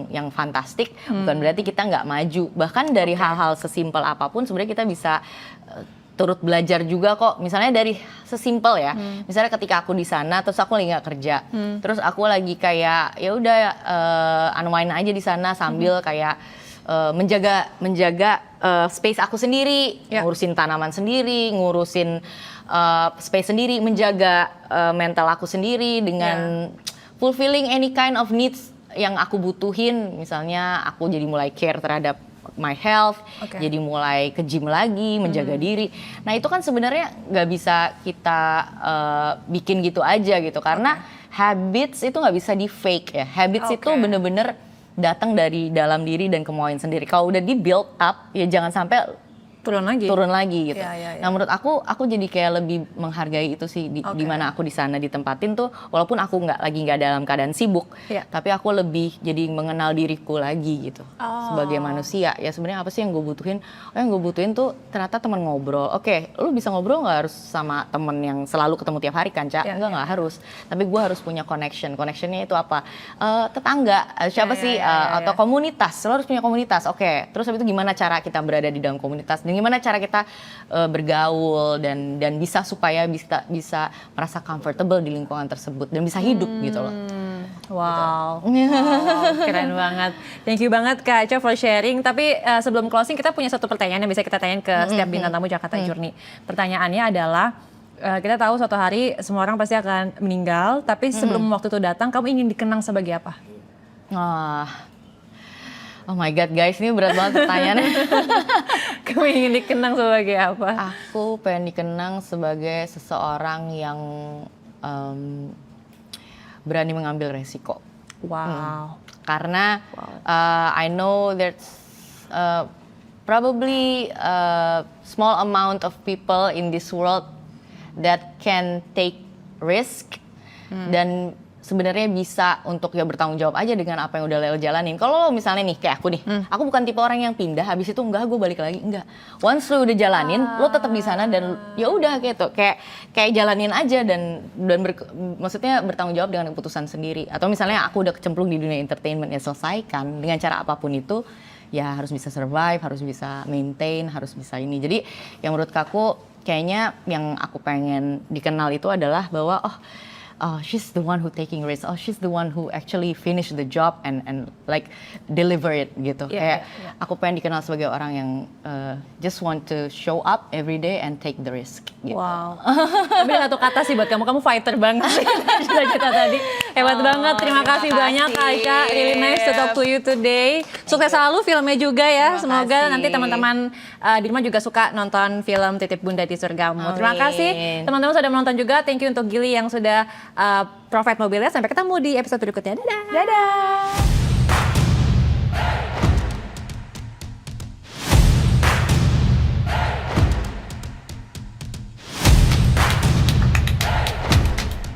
Speaker 1: yang fantastik, bukan berarti kita nggak maju. Bahkan dari hal-hal sesimpel apapun sebenarnya kita bisa turut belajar juga kok. Misalnya dari sesimpel ya, misalnya ketika aku di sana terus aku lagi nggak kerja, terus aku lagi kayak ya udah unwind aja di sana sambil kayak menjaga space aku sendiri, ngurusin tanaman sendiri, ngurusin space sendiri, menjaga mental aku sendiri dengan fulfilling any kind of needs yang aku butuhin. Misalnya aku jadi mulai care terhadap my health, jadi mulai ke gym lagi, menjaga diri. Nah itu kan sebenarnya nggak bisa kita bikin gitu aja gitu, karena habits itu nggak bisa di fake ya. Habits itu bener-bener datang dari dalam diri dan kemauan sendiri. Kalau udah di build up ya jangan sampai turun lagi gitu. Nah menurut aku jadi kayak lebih menghargai itu sih di mana aku di sana ditempatin tuh, walaupun aku nggak dalam keadaan sibuk, tapi aku lebih jadi mengenal diriku lagi gitu sebagai manusia. Ya sebenarnya apa sih yang gue butuhin? Yang gue butuhin tuh ternyata teman ngobrol. Lu bisa ngobrol nggak harus sama temen yang selalu ketemu tiap hari kan, Ca? Nggak harus. Tapi gue harus punya connection. Connectionnya itu apa? Tetangga, siapa sih? Atau komunitas. Lo harus punya komunitas. Terus habis itu gimana cara kita berada di dalam komunitas? Dan gimana cara kita bergaul dan bisa supaya bisa merasa comfortable di lingkungan tersebut dan bisa hidup gitu loh.
Speaker 2: Wow, keren banget. Thank you banget Kak Aca for sharing. Tapi sebelum closing kita punya satu pertanyaan yang bisa kita tanyain ke setiap bintang tamu Jakarta Journey. Pertanyaannya adalah, kita tahu suatu hari semua orang pasti akan meninggal, tapi sebelum waktu itu datang kamu ingin dikenang sebagai apa?
Speaker 1: Oh my god guys, ini berat banget pertanyaannya.
Speaker 2: Kamu ingin dikenang sebagai apa?
Speaker 1: Aku pengen dikenang sebagai seseorang yang berani mengambil resiko.
Speaker 2: Wow.
Speaker 1: Karena I know there's probably a small amount of people in this world that can take risk dan sebenarnya bisa untuk ya bertanggung jawab aja dengan apa yang udah lo jalanin. Kalau misalnya nih kayak aku nih, aku bukan tipe orang yang pindah habis itu enggak gue balik lagi, enggak. Once lo udah jalanin, lo tetap di sana dan ya udah gitu. Kayak jalanin aja dan maksudnya bertanggung jawab dengan keputusan sendiri. Atau misalnya aku udah kecemplung di dunia entertainment, ya selesaikan dengan cara apapun itu. Ya harus bisa survive, harus bisa maintain, harus bisa ini. Jadi yang menurut aku kayaknya yang aku pengen dikenal itu adalah bahwa she's the one who taking risk. She's the one who actually finish the job and like deliver it gitu. Kayak aku pengen dikenal sebagai orang yang just want to show up every day and take the risk. Gitu.
Speaker 2: Wow. Tapi satu kata sih buat kamu fighter banget sih. Cita-cita tadi hebat banget. Terima kasih banyak Kak Aca. Really nice to talk to you today. Sukses selalu filmnya juga ya. Semoga nanti teman-teman di rumah juga suka nonton film Titip Bunda di Surgamu. Terima kasih teman-teman sudah menonton juga. Thank you untuk Gili yang sudah Profit Mobilnya. Sampai ketemu di episode berikutnya. Dadah.
Speaker 1: Dadah.